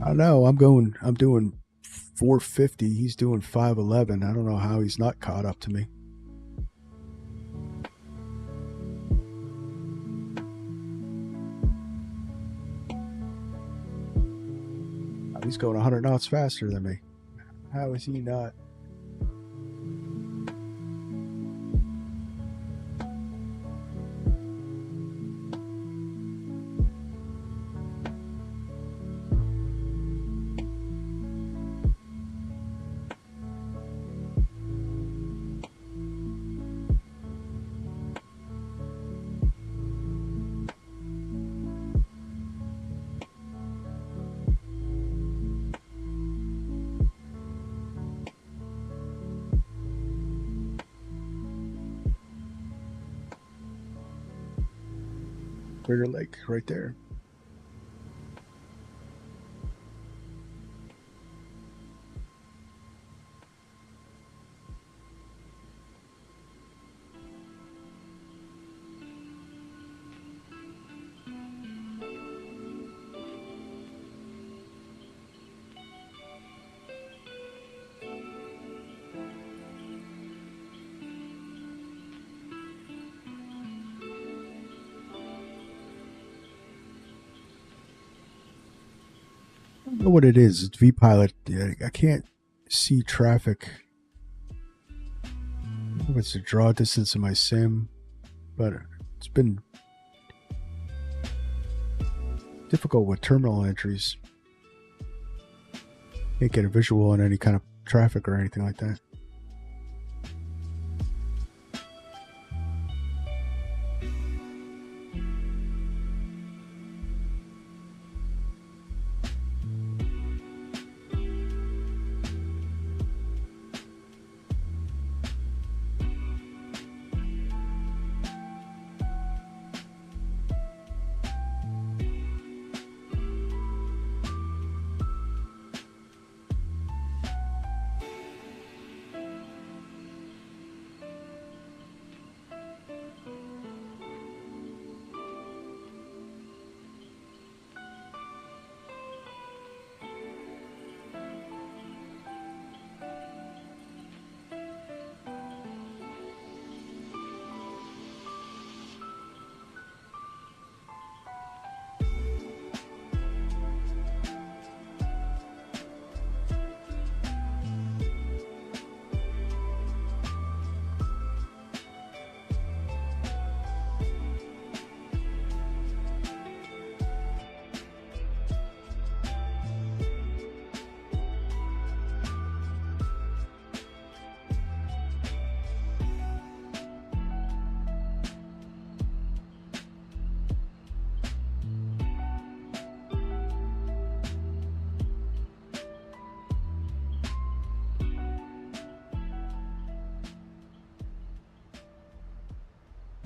I know I'm doing 450. He's doing 511. I don't know how he's not caught up to me. He's going 100 knots faster than me. How is he not? Crater Lake, right there. I don't know what it is. It's VPilot. I can't see traffic. I don't know if it's the draw distance in my sim, but it's been difficult with terminal entries. Can't get a visual on any kind of traffic or anything like that.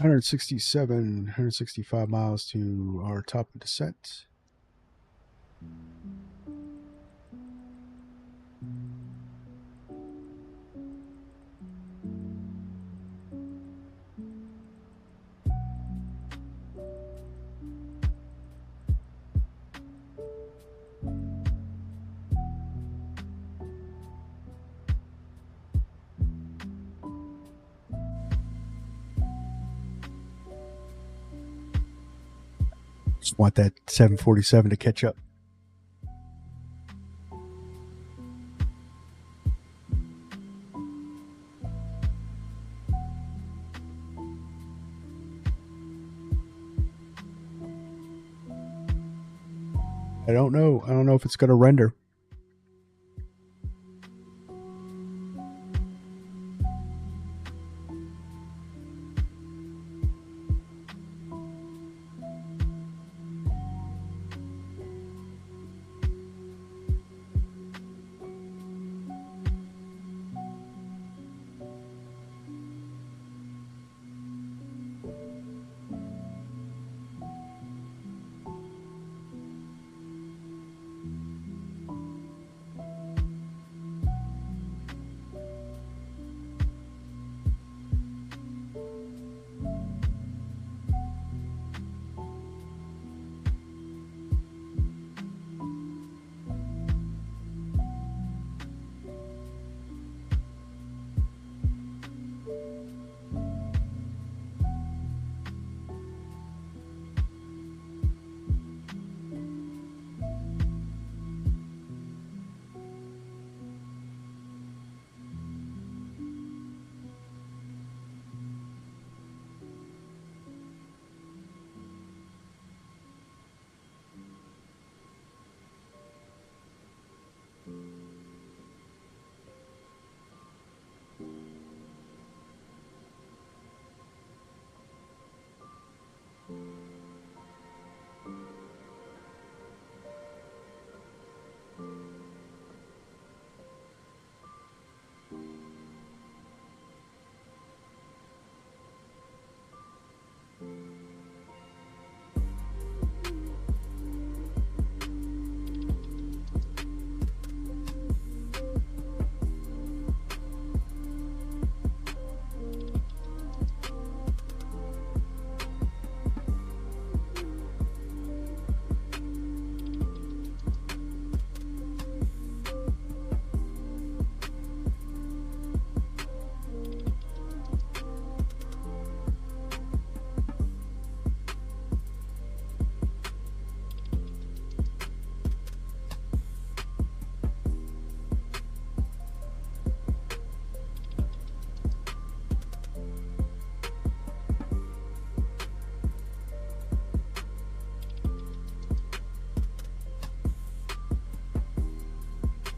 $167, 165 miles to our top of descent. Just want that 747 to catch up. I don't know. I don't know if it's going to render.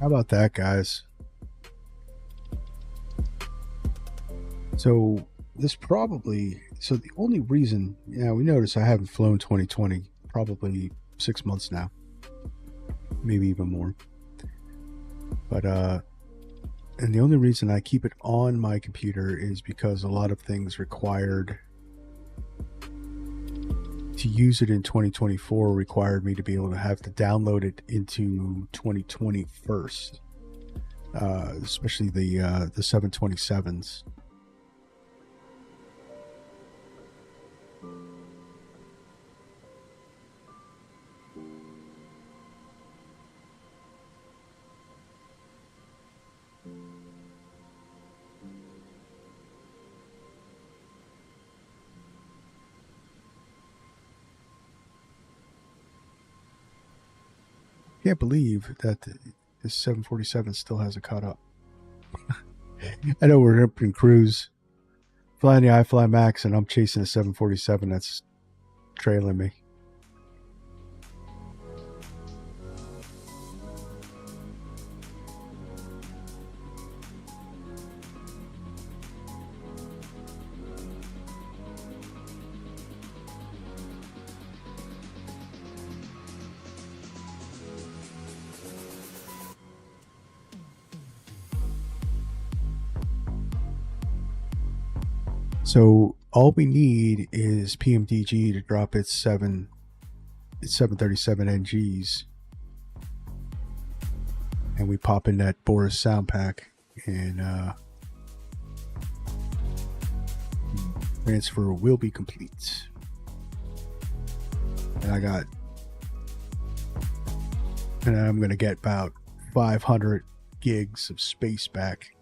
How about that, guys? So this probably, so the only reason, yeah, we notice I haven't flown 2020 probably 6 months now, maybe even more. But and the only reason I keep it on my computer is because a lot of things required to use it in 2024 required me to be able to have to download it into 2020 first, especially the 727s. Can't believe that this 747 still hasn't caught up. I know we're up in cruise, flying the Ifly Max, and I'm chasing a 747 that's trailing me. So all we need is PMDG to drop its 737 NGs, and we pop in that Boris sound pack, and transfer will be complete. And I'm going to get about 500 gigs of space back.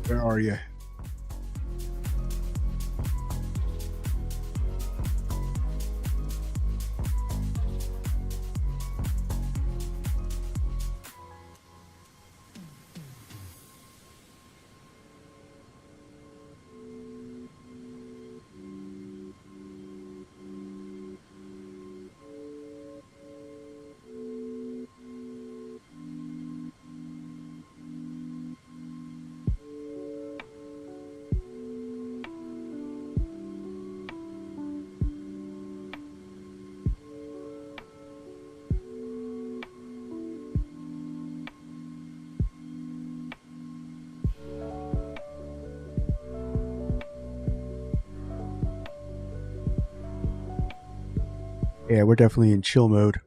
Where are you? Yeah, we're definitely in chill mode.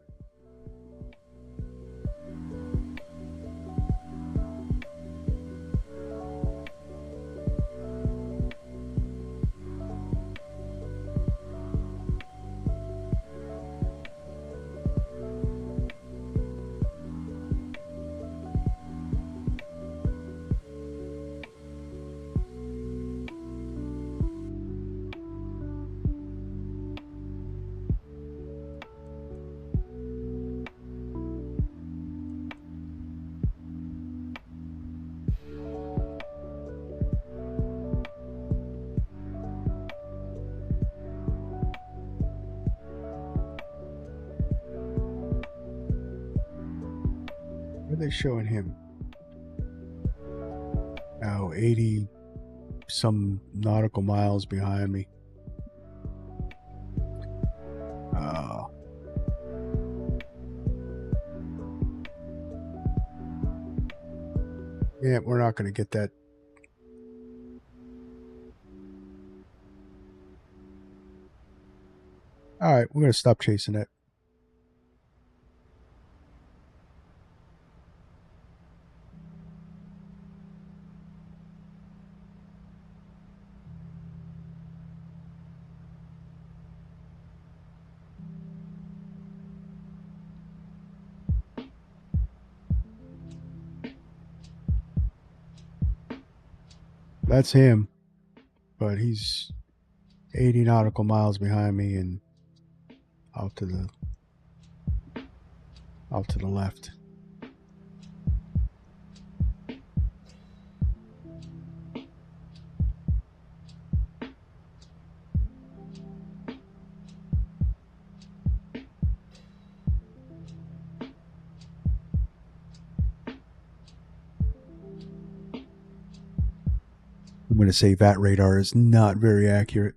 What are they showing him? Now 80 some nautical miles behind me. Yeah, we're not going to get that. All right, we're going to stop chasing it. That's him, but he's 80 nautical miles behind me and out to the left. I'm going to say VAT radar is not very accurate.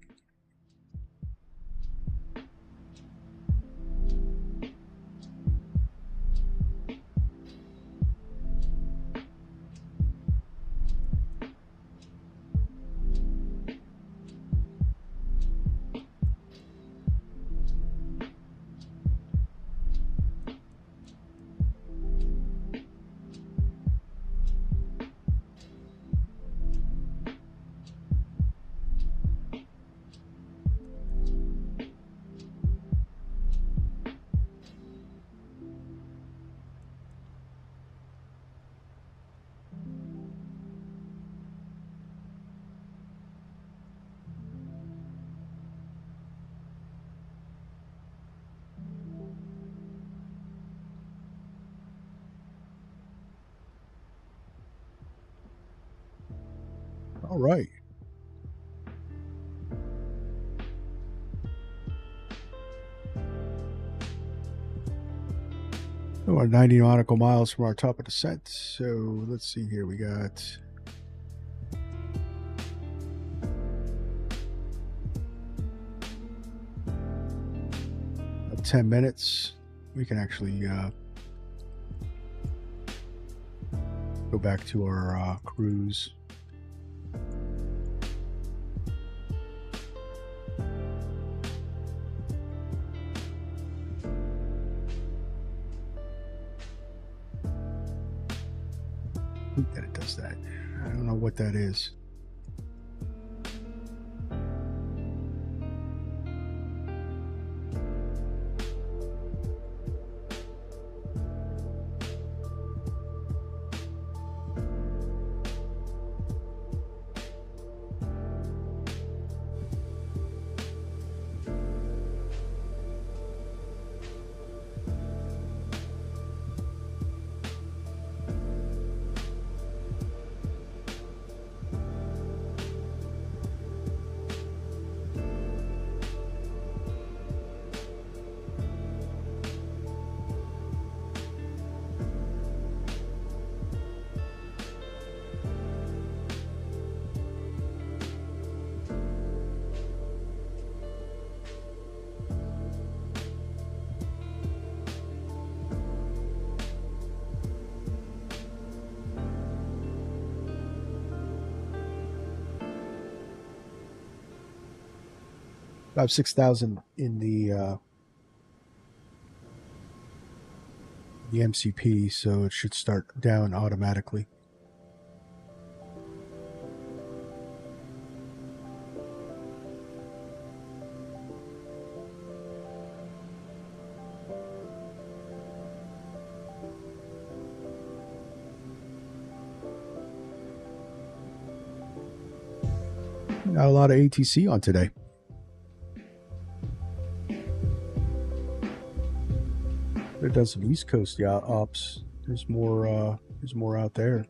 All right. We're 90 nautical miles from our top of descent. So let's see here. We got about 10 minutes. We can actually go back to our cruise. I think that it does that. I don't know what that is. About 6,000 in the MCP, so it should start down automatically. Not a lot of ATC on today. They've done some East Coast ops. There's more out there.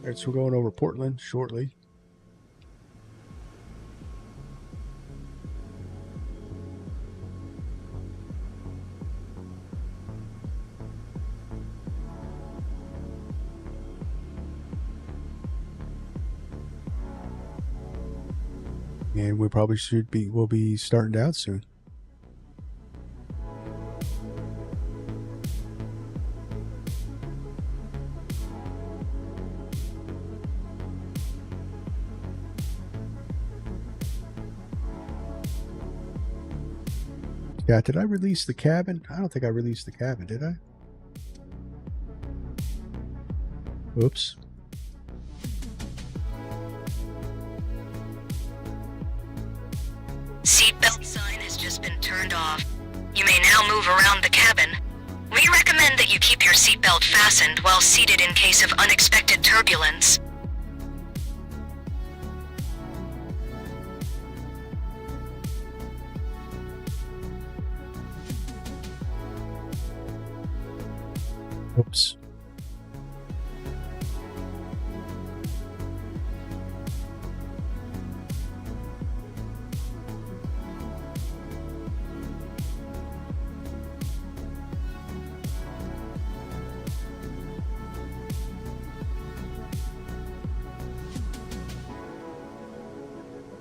Alright, so we're going over Portland shortly. And we probably we'll be starting down soon. Yeah, did I release the cabin? I don't think I released the cabin, did I? Oops. Seatbelt sign has just been turned off. You may now move around the cabin. We recommend that you keep your seatbelt fastened while seated in case of unexpected turbulence. Oops.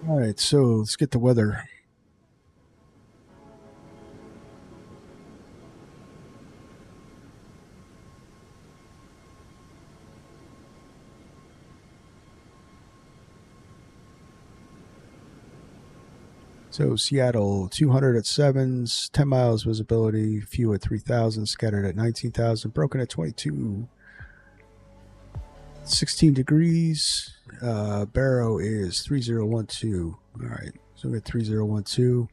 All right, so let's get the weather. So Seattle, 200 at 7s, 10 miles visibility, few at 3,000, scattered at 19,000, broken at 22, 16 degrees. Barrow is 3012. All right, so we got 3012.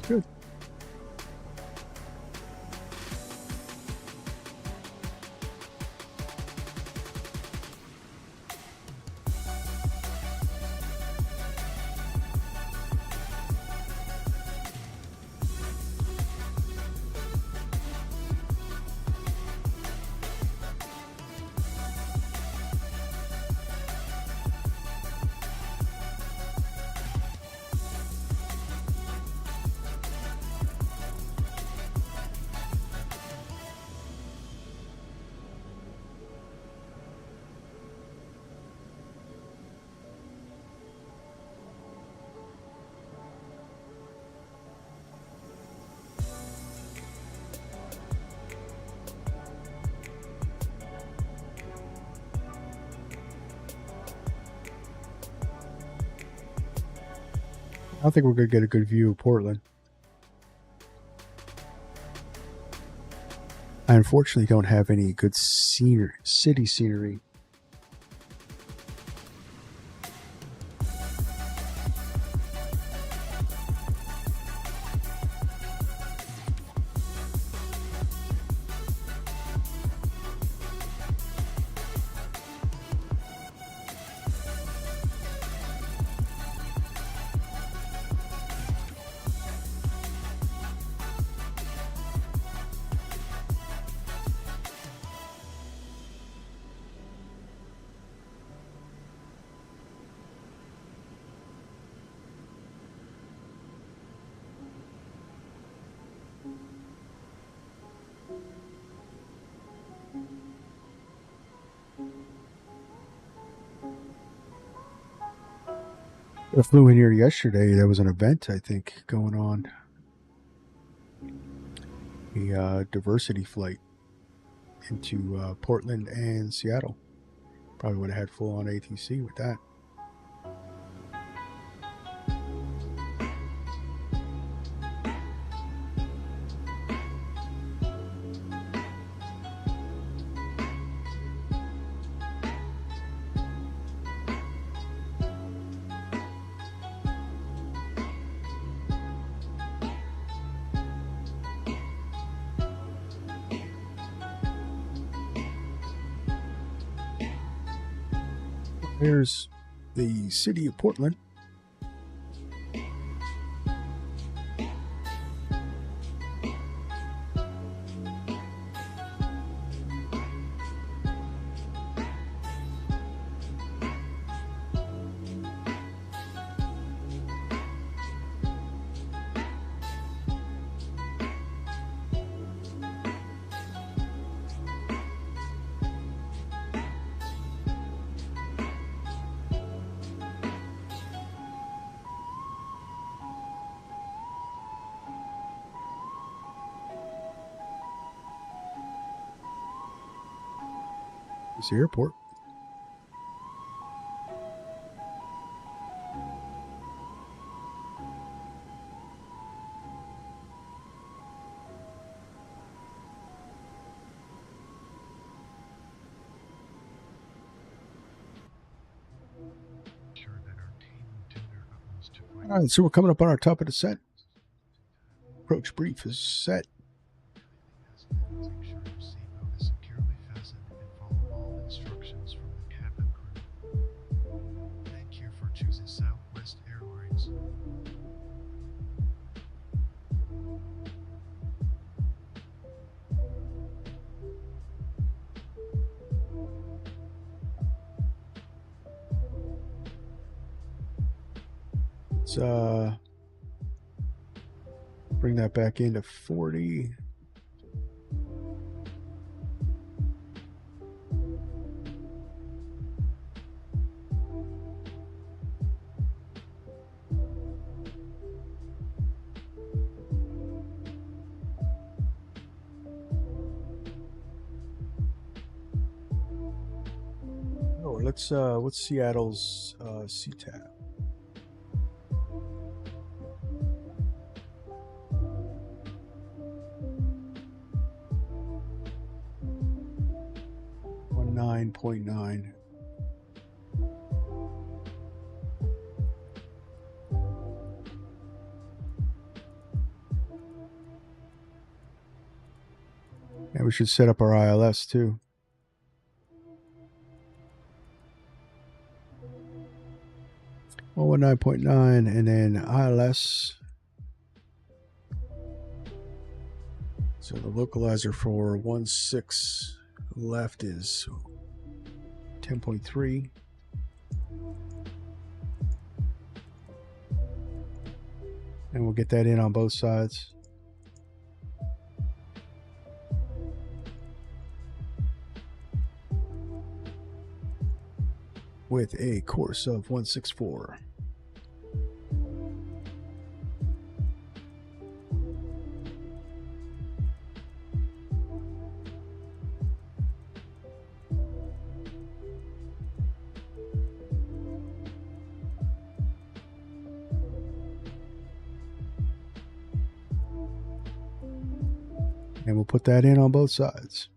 Good. I think we're going to get a good view of Portland. I unfortunately don't have any good city scenery. I flew in here yesterday. There was an event, I think, going on. A diversity flight into Portland and Seattle. Probably would have had full on ATC with that. Here's the city of Portland. It's the airport. Sure that our team will do their utmost to find All right, so we're coming up on our top of the set. Approach brief is set. Make sure your seatbelt is securely fastened and follow all instructions from the cabin crew. Thank you for choosing Southwest Airlines. Let's bring that back into 40. Oh, what's Seattle's CTAP? On 9.9. And we should set up our ILS too. Oh, 9.9, and then ILS. So the localizer for 16 left is 10.3. And we'll get that in on both sides. With a course of 164. And we'll put that in on both sides.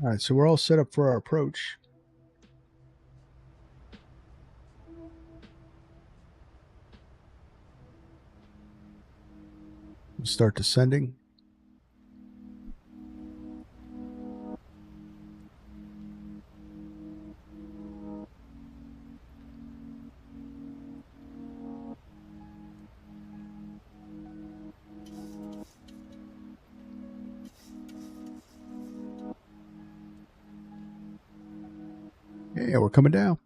All right, so we're all set up for our approach. We'll start descending. Yeah, we're coming down.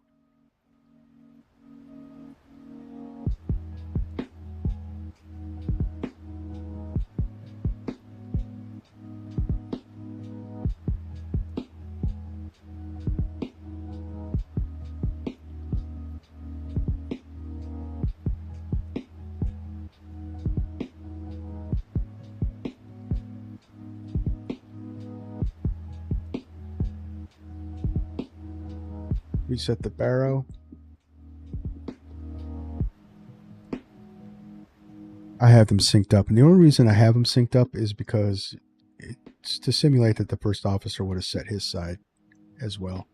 Reset the barrow. I have them synced up, and the only reason I have them synced up is because it's to simulate that the first officer would have set his side as well.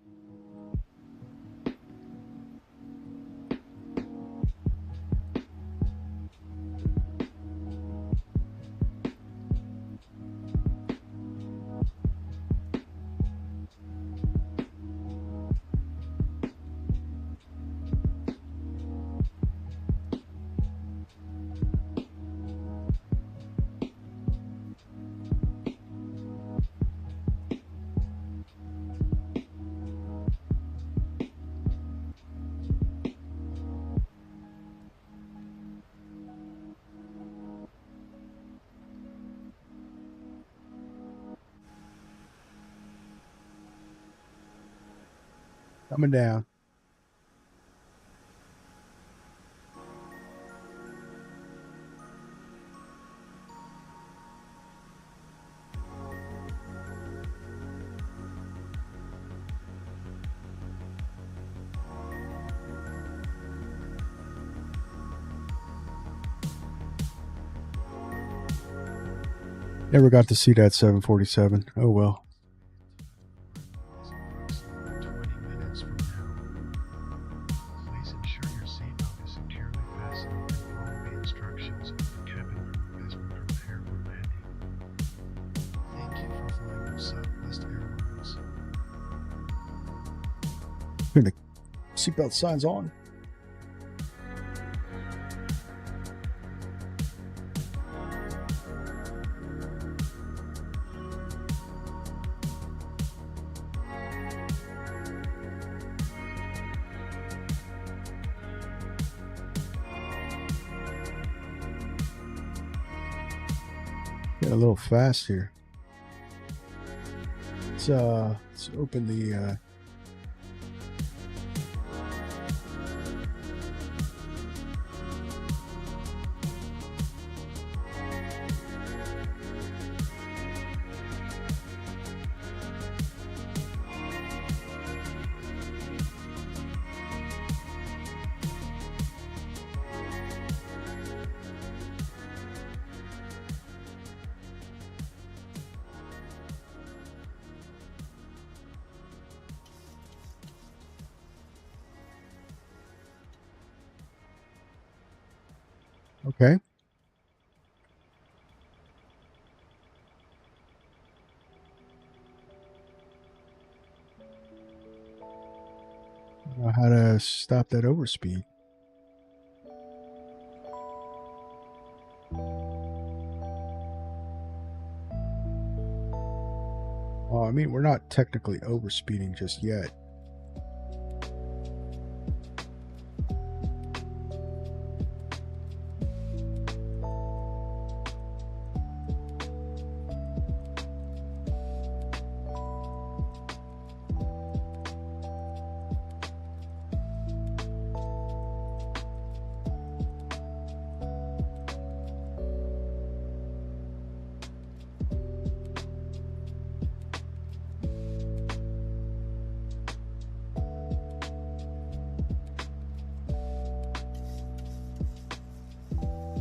Coming down. Never got to see that 747. Oh well. Is approximately 20 minutes from now. Please ensure your seatbelt is securely fastened and follow the instructions of the cabin crew as we prepare for landing. Thank you for flying with Southwest Airlines. Turn the seatbelt signs on. Get a little fast here. Let's open the okay. Know how to stop that overspeed. Well, I mean, we're not technically overspeeding just yet.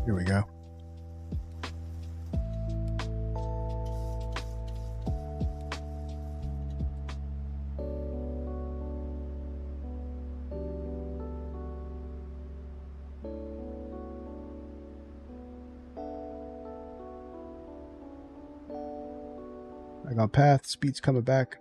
Here we go. Back on path, speed's coming back.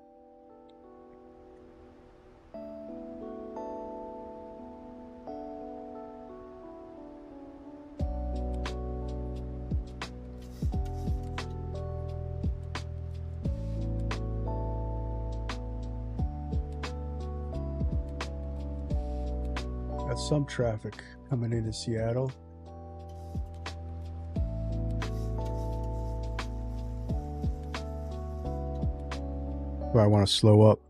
Got some traffic coming into Seattle. So I want to slow up.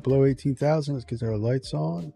Below 18,000 is because our lights on.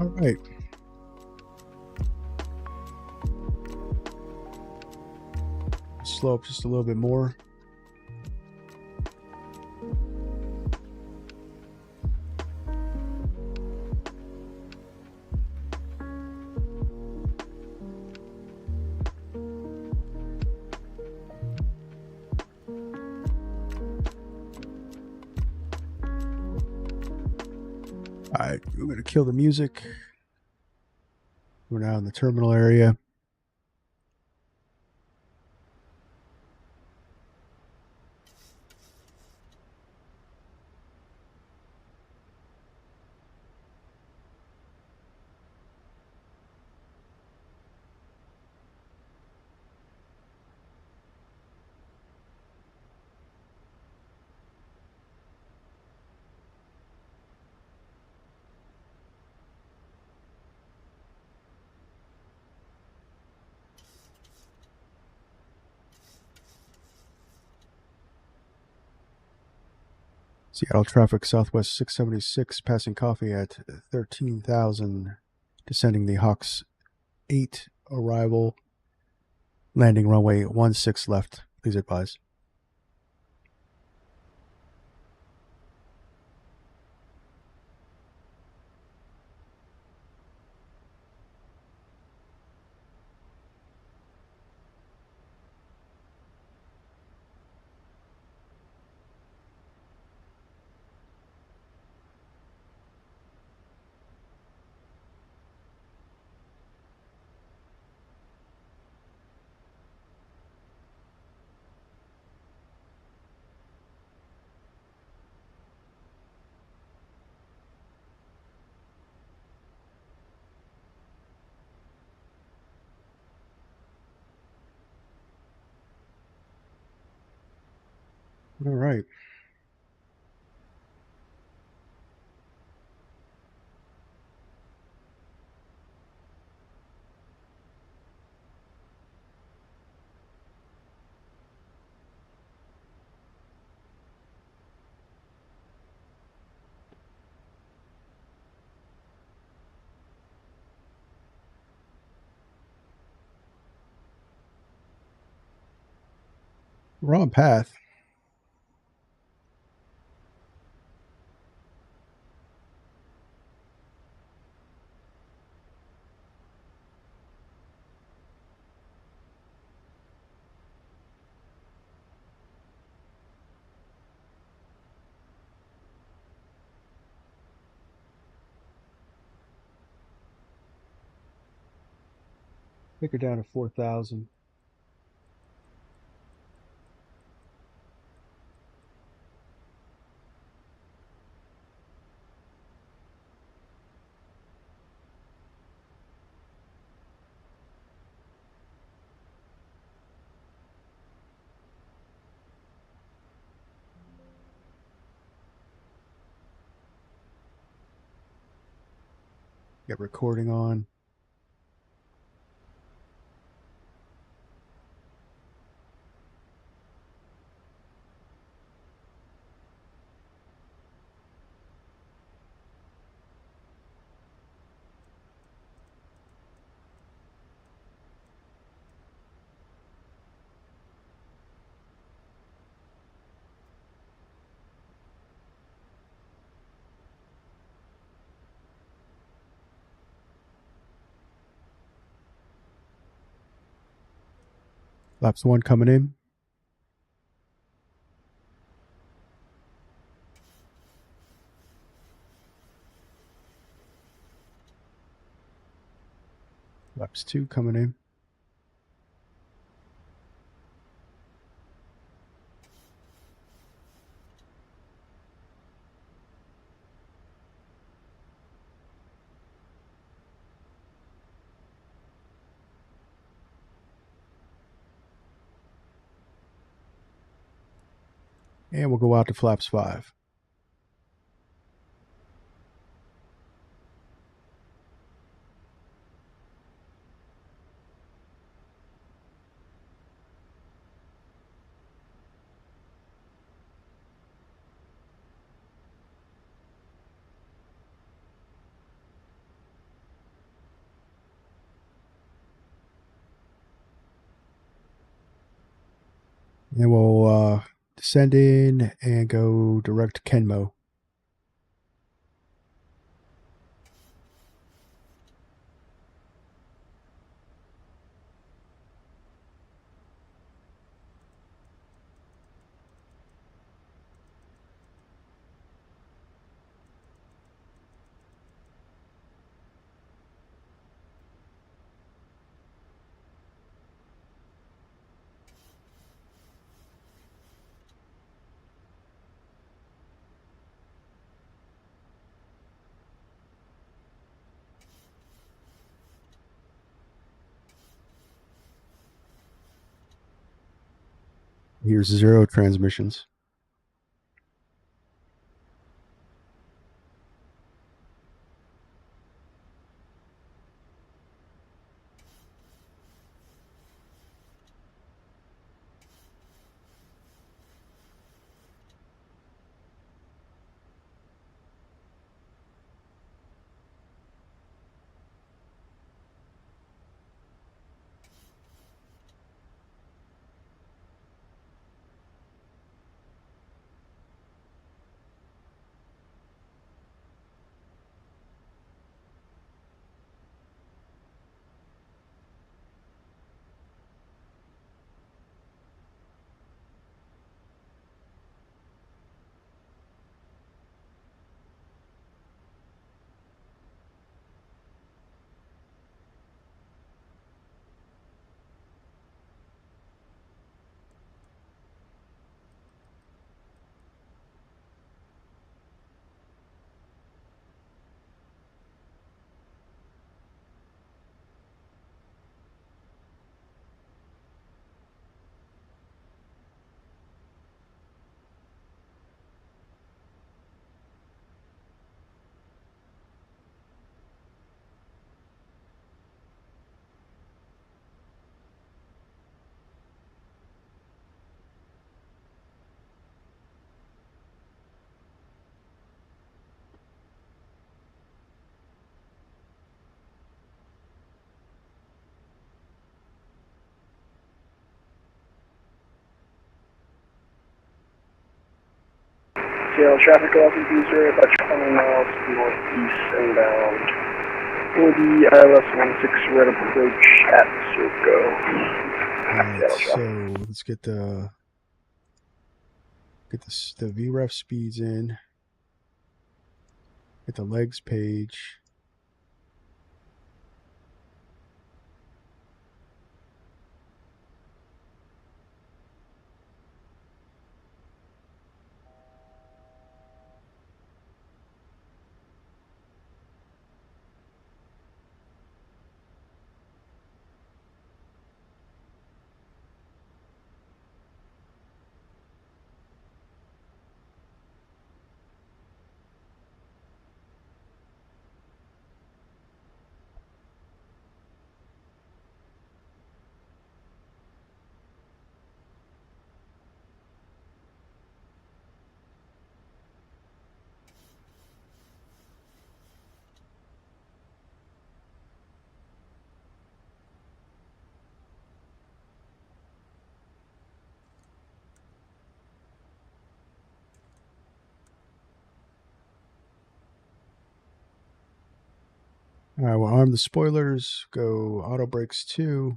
All right. Slow up just a little bit more. All right, we're going to kill the music. We're now in the terminal area. Seattle traffic, Southwest 676, passing coffee at 13,000, descending the Hawks 8 arrival, landing runway 16 left. Please advise. All right. We're on path. Take her down to 4,000. Get recording on. Flaps 1 coming in. Flaps 2 coming in. And we'll go out to flaps 5. And we'll descend in and go direct to Kenmo. Here's 0 transmissions. Seattle traffic Austin User about 20 miles northeast inbound for the ILS 16 right approach at Circo. Alright, so let's get the VREF speeds in. Get the legs page. Alright, we'll arm the spoilers, go auto brakes 2.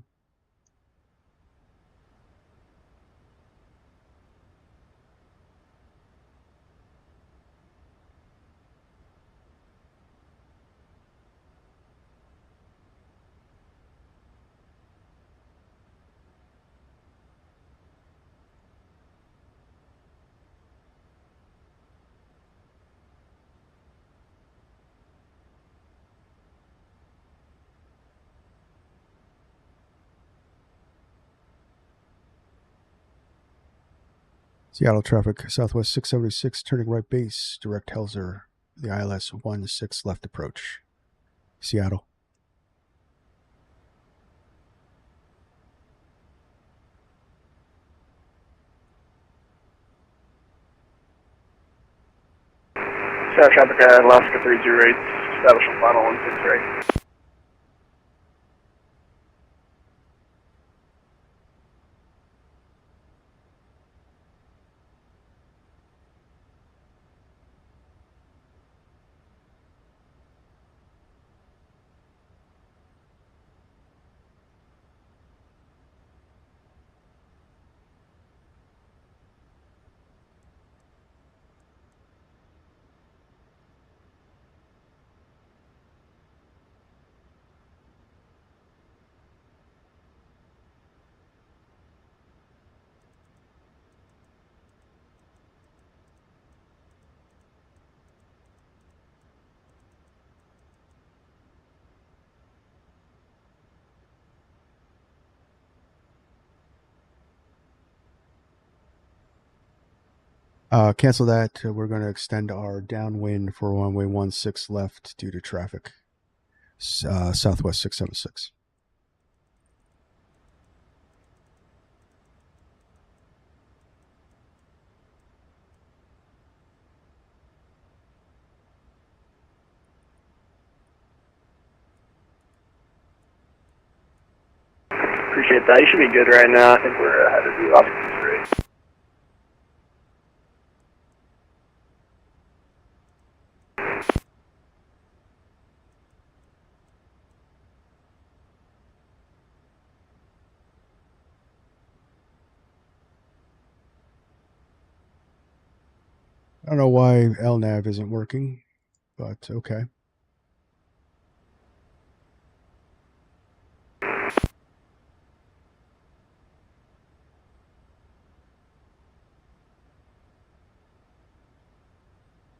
Seattle traffic, Southwest 676, turning right base, direct Helzer, the ILS 16 left approach. Seattle. Seattle traffic Alaska 308, establishing final 163. Cancel that. We're going to extend our downwind for runway 16 left due to traffic. Southwest 676. Appreciate that. You should be good right now. I think we're ahead of you off the 3. I don't know why LNAV isn't working, but okay.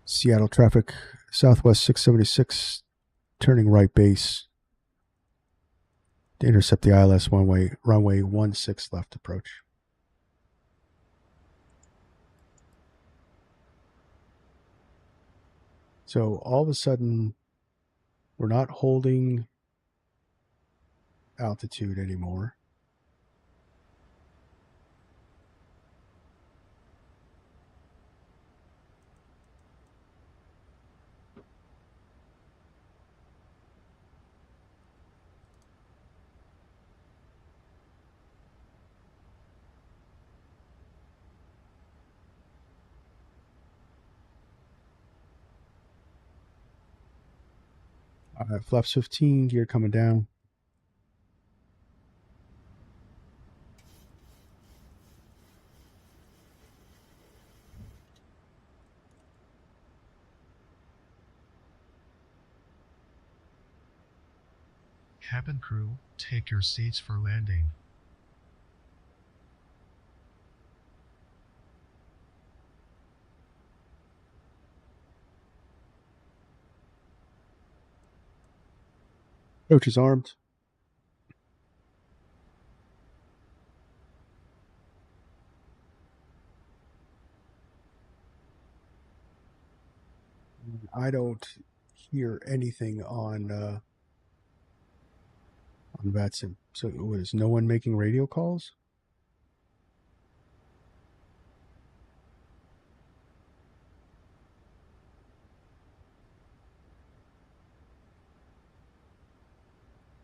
Seattle traffic, Southwest 676, turning right base to intercept the ILS runway 16 left approach. So all of a sudden, we're not holding altitude anymore. Flaps 15, gear coming down. Cabin crew, take your seats for landing. Coach is armed. I don't hear anything on Vatsim. So is no one making radio calls?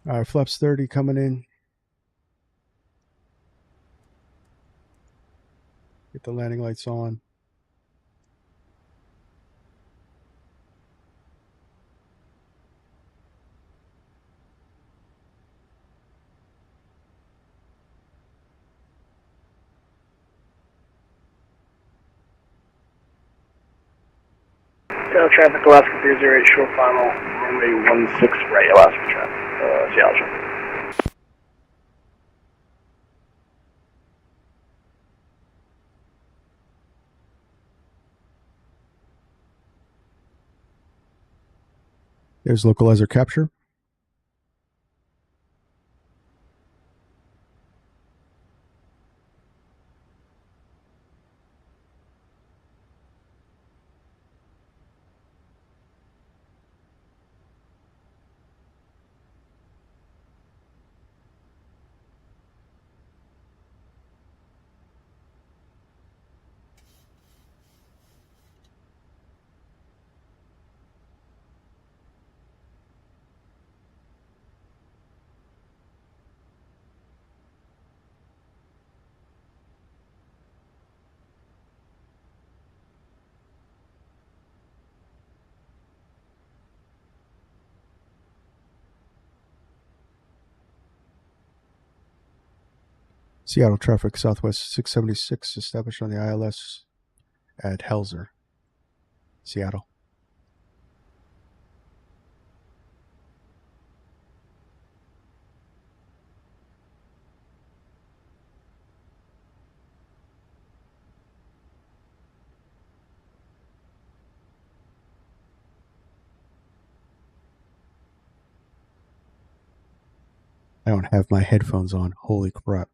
All right, flaps 30 coming in. Get the landing lights on. Seattle traffic, Alaska 308, short final, runway 16 right, Alaska traffic, Seattle traffic. There's localizer capture. Seattle traffic, Southwest 676, established on the ILS at Helzer, Seattle. I don't have my headphones on. Holy crap.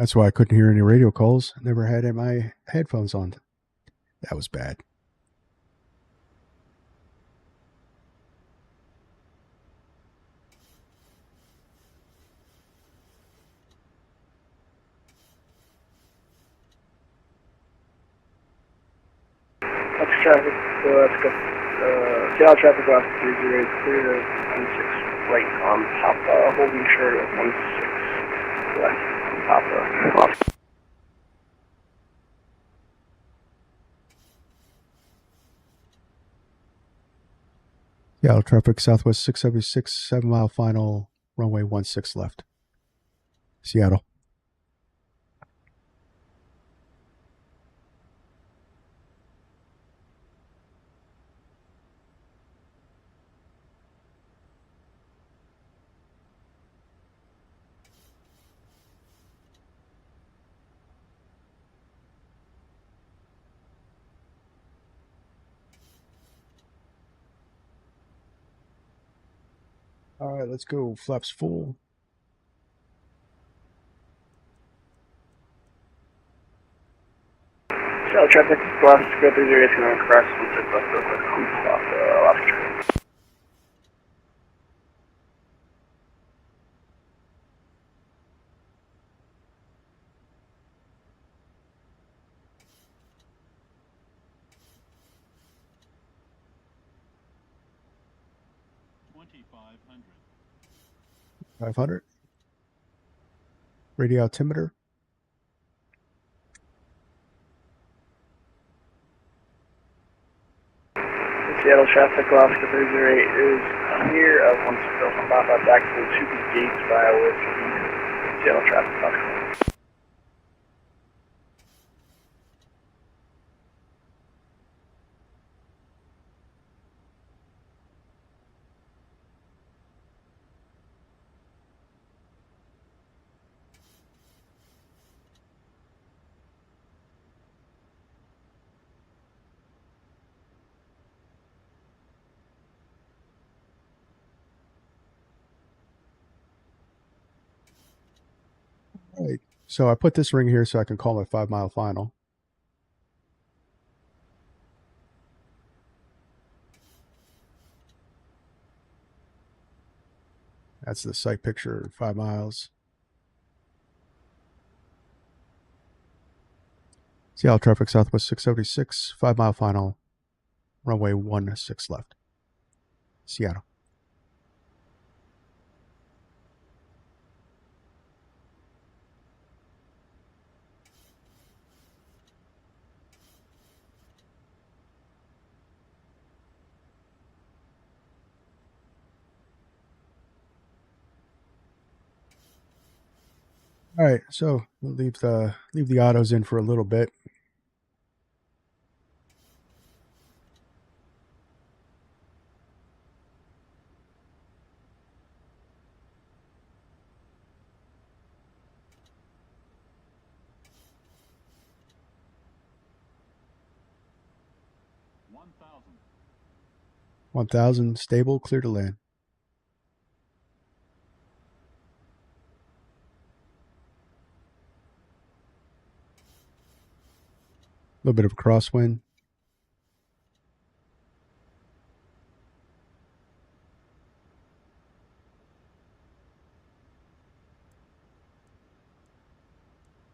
That's why I couldn't hear any radio calls. Never had my headphones on. That was bad. That's traffic, let's go. Seattle traffic off 30, clear to 16 right on Papa, holding short of 16 left on Papa. Off. Seattle traffic, Southwest 676, 7 mile final, runway 16 left. Seattle. All right, let's go. Flaps full. Seattle traffic, last go 30 is going to cross 16 left real quick on Papa, left turn. $2,500. 500. Radio altimeter. Seattle traffic, Alaska 308 is clear of 16 from Papa, back to the gates via Whiskey. Seattle traffic, Alaska. All right. So I put this ring here so I can call my 5 mile final. That's the site picture, 5 miles. Seattle traffic, Southwest 676, 5 mile final, runway 16 left. Seattle. All right, so we'll leave the autos in for a little bit. $1,000. 1000 stable, clear to land. A little bit of a crosswind.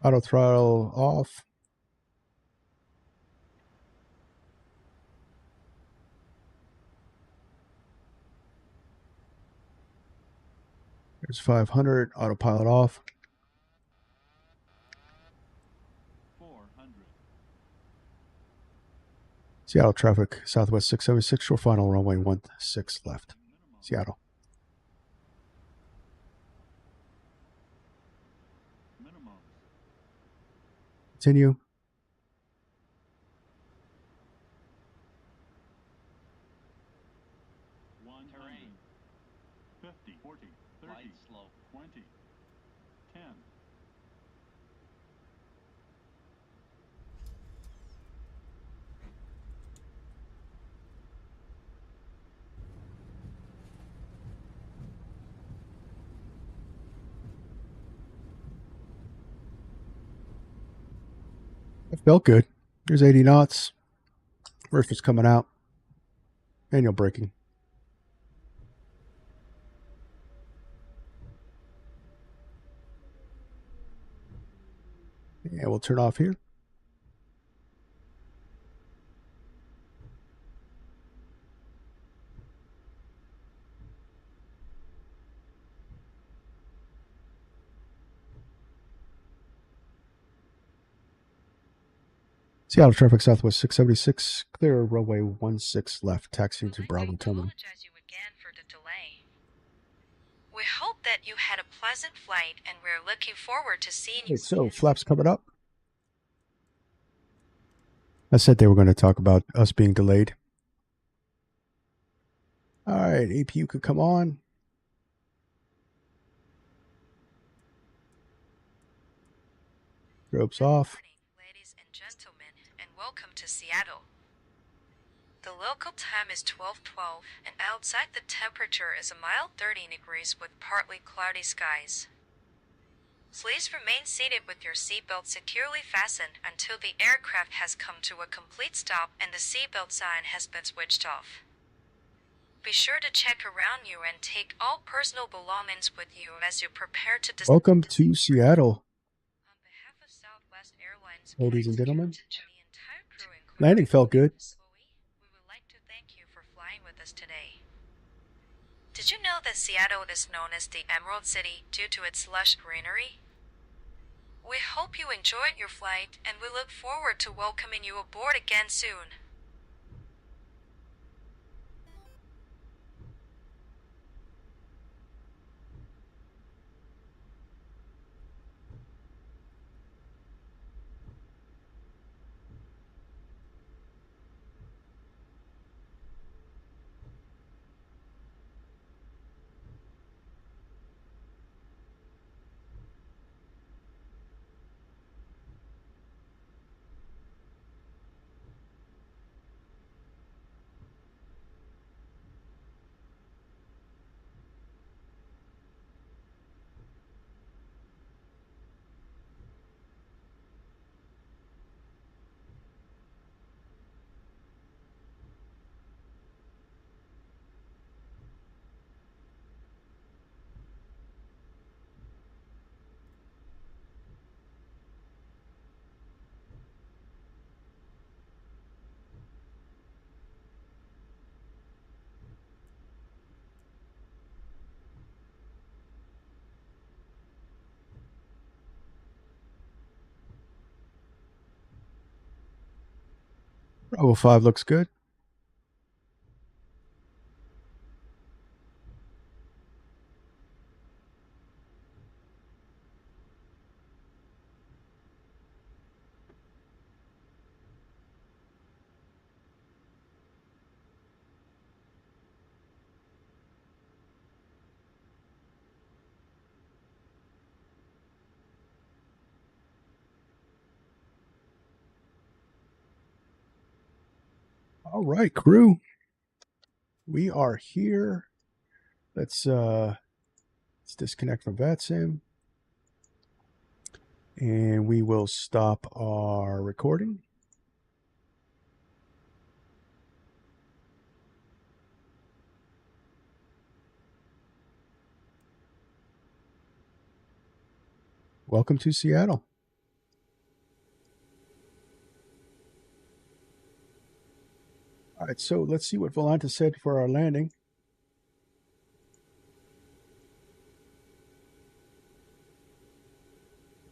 Auto throttle off. There's 500. Autopilot off. 400. Seattle traffic, Southwest 676, short final, runway 16 left. Minimum. Seattle. Minimum. Continue. Terrain. 50, 40, 30, light slope. 20, 10. It felt good. There's 80 knots. First was coming out. Manual braking. Yeah, we'll turn off here. Seattle traffic southwest 676, clear runway 16 left, taxiing to Bravo Terminal. Apologize you again for the delay. We hope that you had a pleasant flight and we're looking forward to seeing you. Okay, so flaps coming up. I said they were going to talk about us being delayed. All right, APU could come on. Ropes off. Good morning, ladies and gentlemen, and welcome to Seattle. The local time is 12:12, and outside the temperature is a mild 30 degrees with partly cloudy skies. Please remain seated with your seatbelt securely fastened until the aircraft has come to a complete stop and the seatbelt sign has been switched off. Be sure to check around you and take all personal belongings with you as you prepare to Welcome to Seattle, On behalf of Southwest Airlines, ladies and gentlemen. the entire crew, including Landing felt good. Chloe, we would like to thank you for flying with us today. Did you know that Seattle is known as the Emerald City due to its lush greenery? We hope you enjoyed your flight, and we look forward to welcoming you aboard again soon. Bravo 5 looks good. All right, crew. We are here. Let's disconnect from Vatsim. And we will stop our recording. Welcome to Seattle. All right, so let's see what Volanta said for our landing.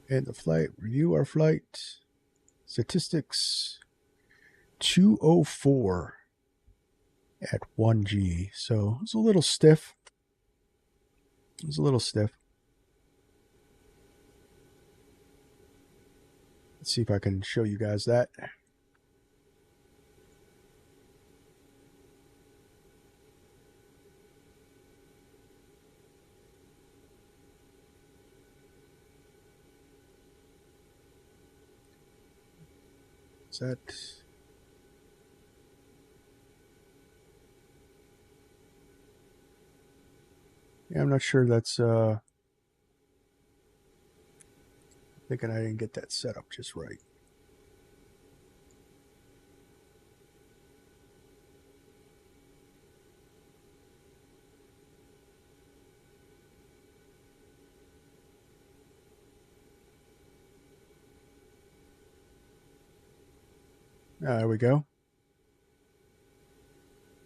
And the flight, review our flight. Statistics 204 at 1G. So it's a little stiff. It's a little stiff. Let's see if I can show you guys that. Is that... Yeah, I'm not sure that's thinking I didn't get that set up just right. There we go.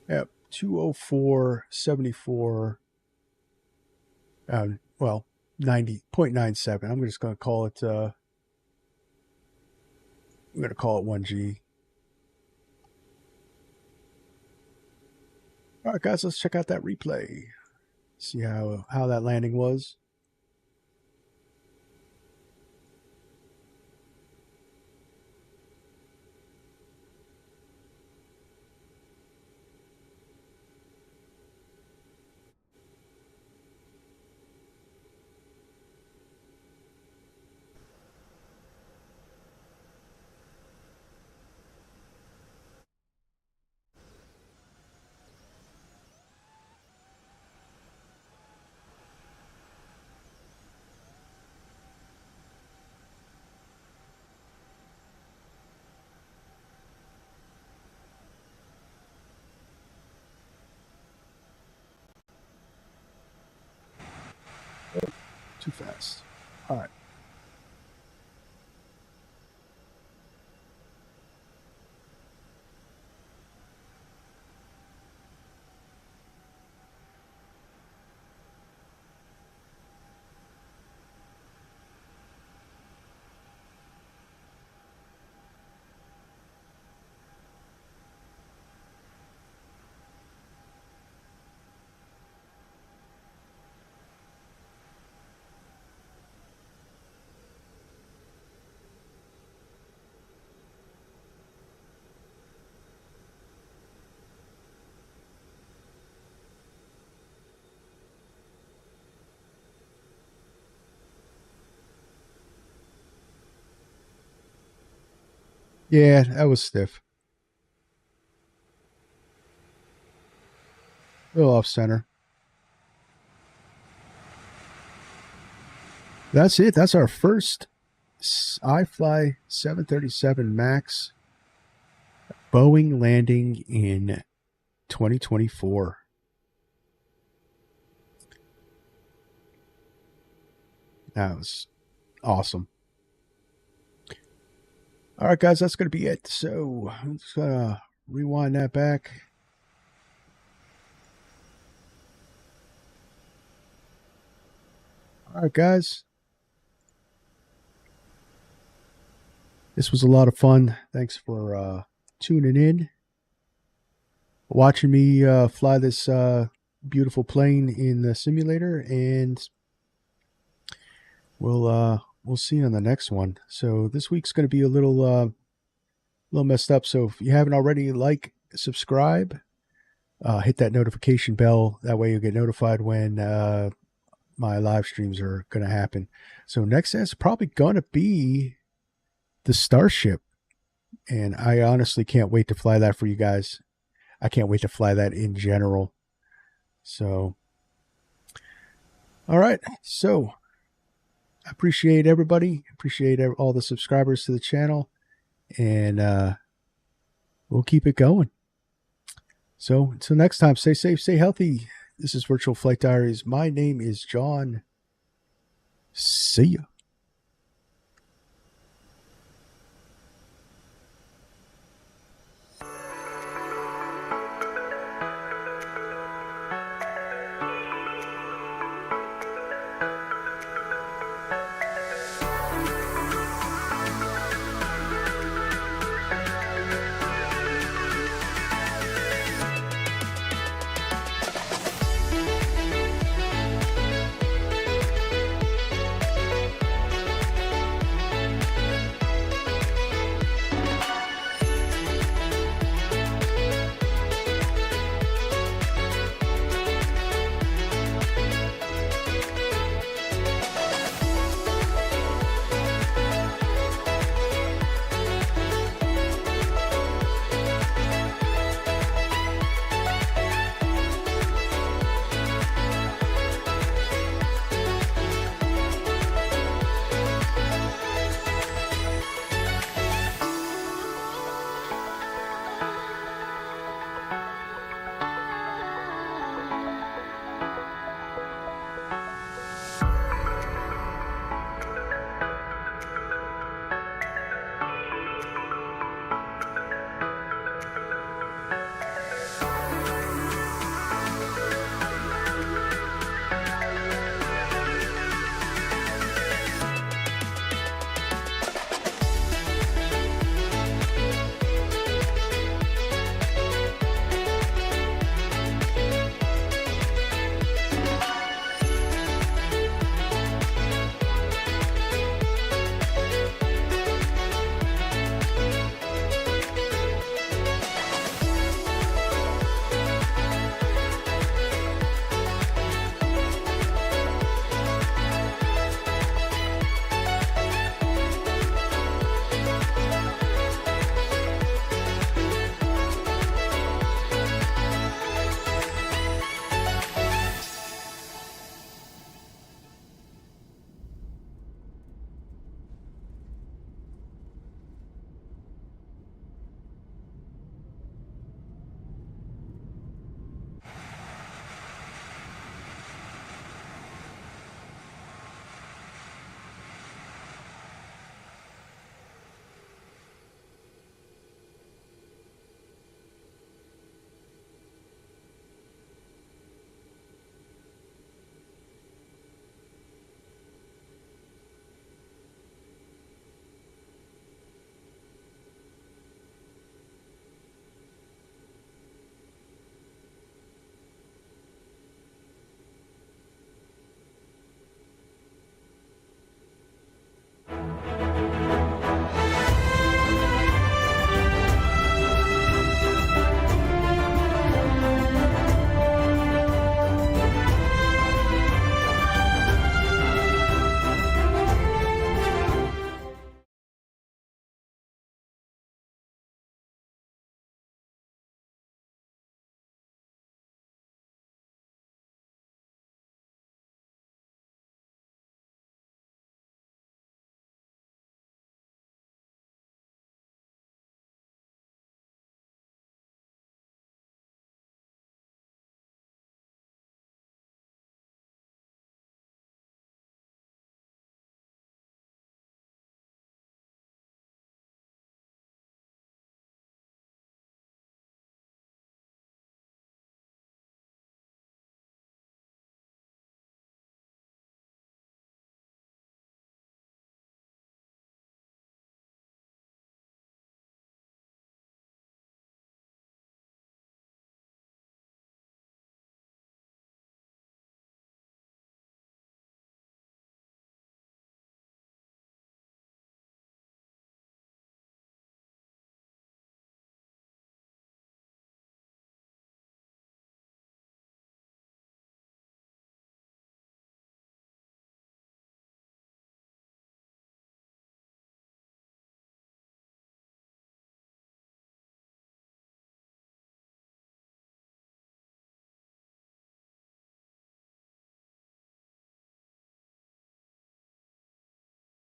Yep, 204.74. Well, 90.97. I'm just going to call it. I'm going to call it 1G. All right, guys, let's check out that replay. See how that landing was. Too fast. All right. Yeah, that was stiff. A little off center. That's it. That's our first Ifly 737 MAX Boeing landing in 2024. That was awesome. All right, guys, that's going to be it. So I'm just going to rewind that back. All right, guys. This was a lot of fun. Thanks for tuning in, watching me fly this beautiful plane in the simulator, and we'll see you on the next one. So this week's going to be a little messed up. So if you haven't already, like, subscribe, hit that notification bell. That way you'll get notified when my live streams are going to happen. So next is probably going to be the Starship, and I honestly can't wait to fly that for you guys. I can't wait to fly that in general. So, all right. So, I appreciate everybody. Appreciate all the subscribers to the channel, and we'll keep it going. So, until next time, stay safe, stay healthy. This is Virtual Flight Diaries. My name is John. See ya.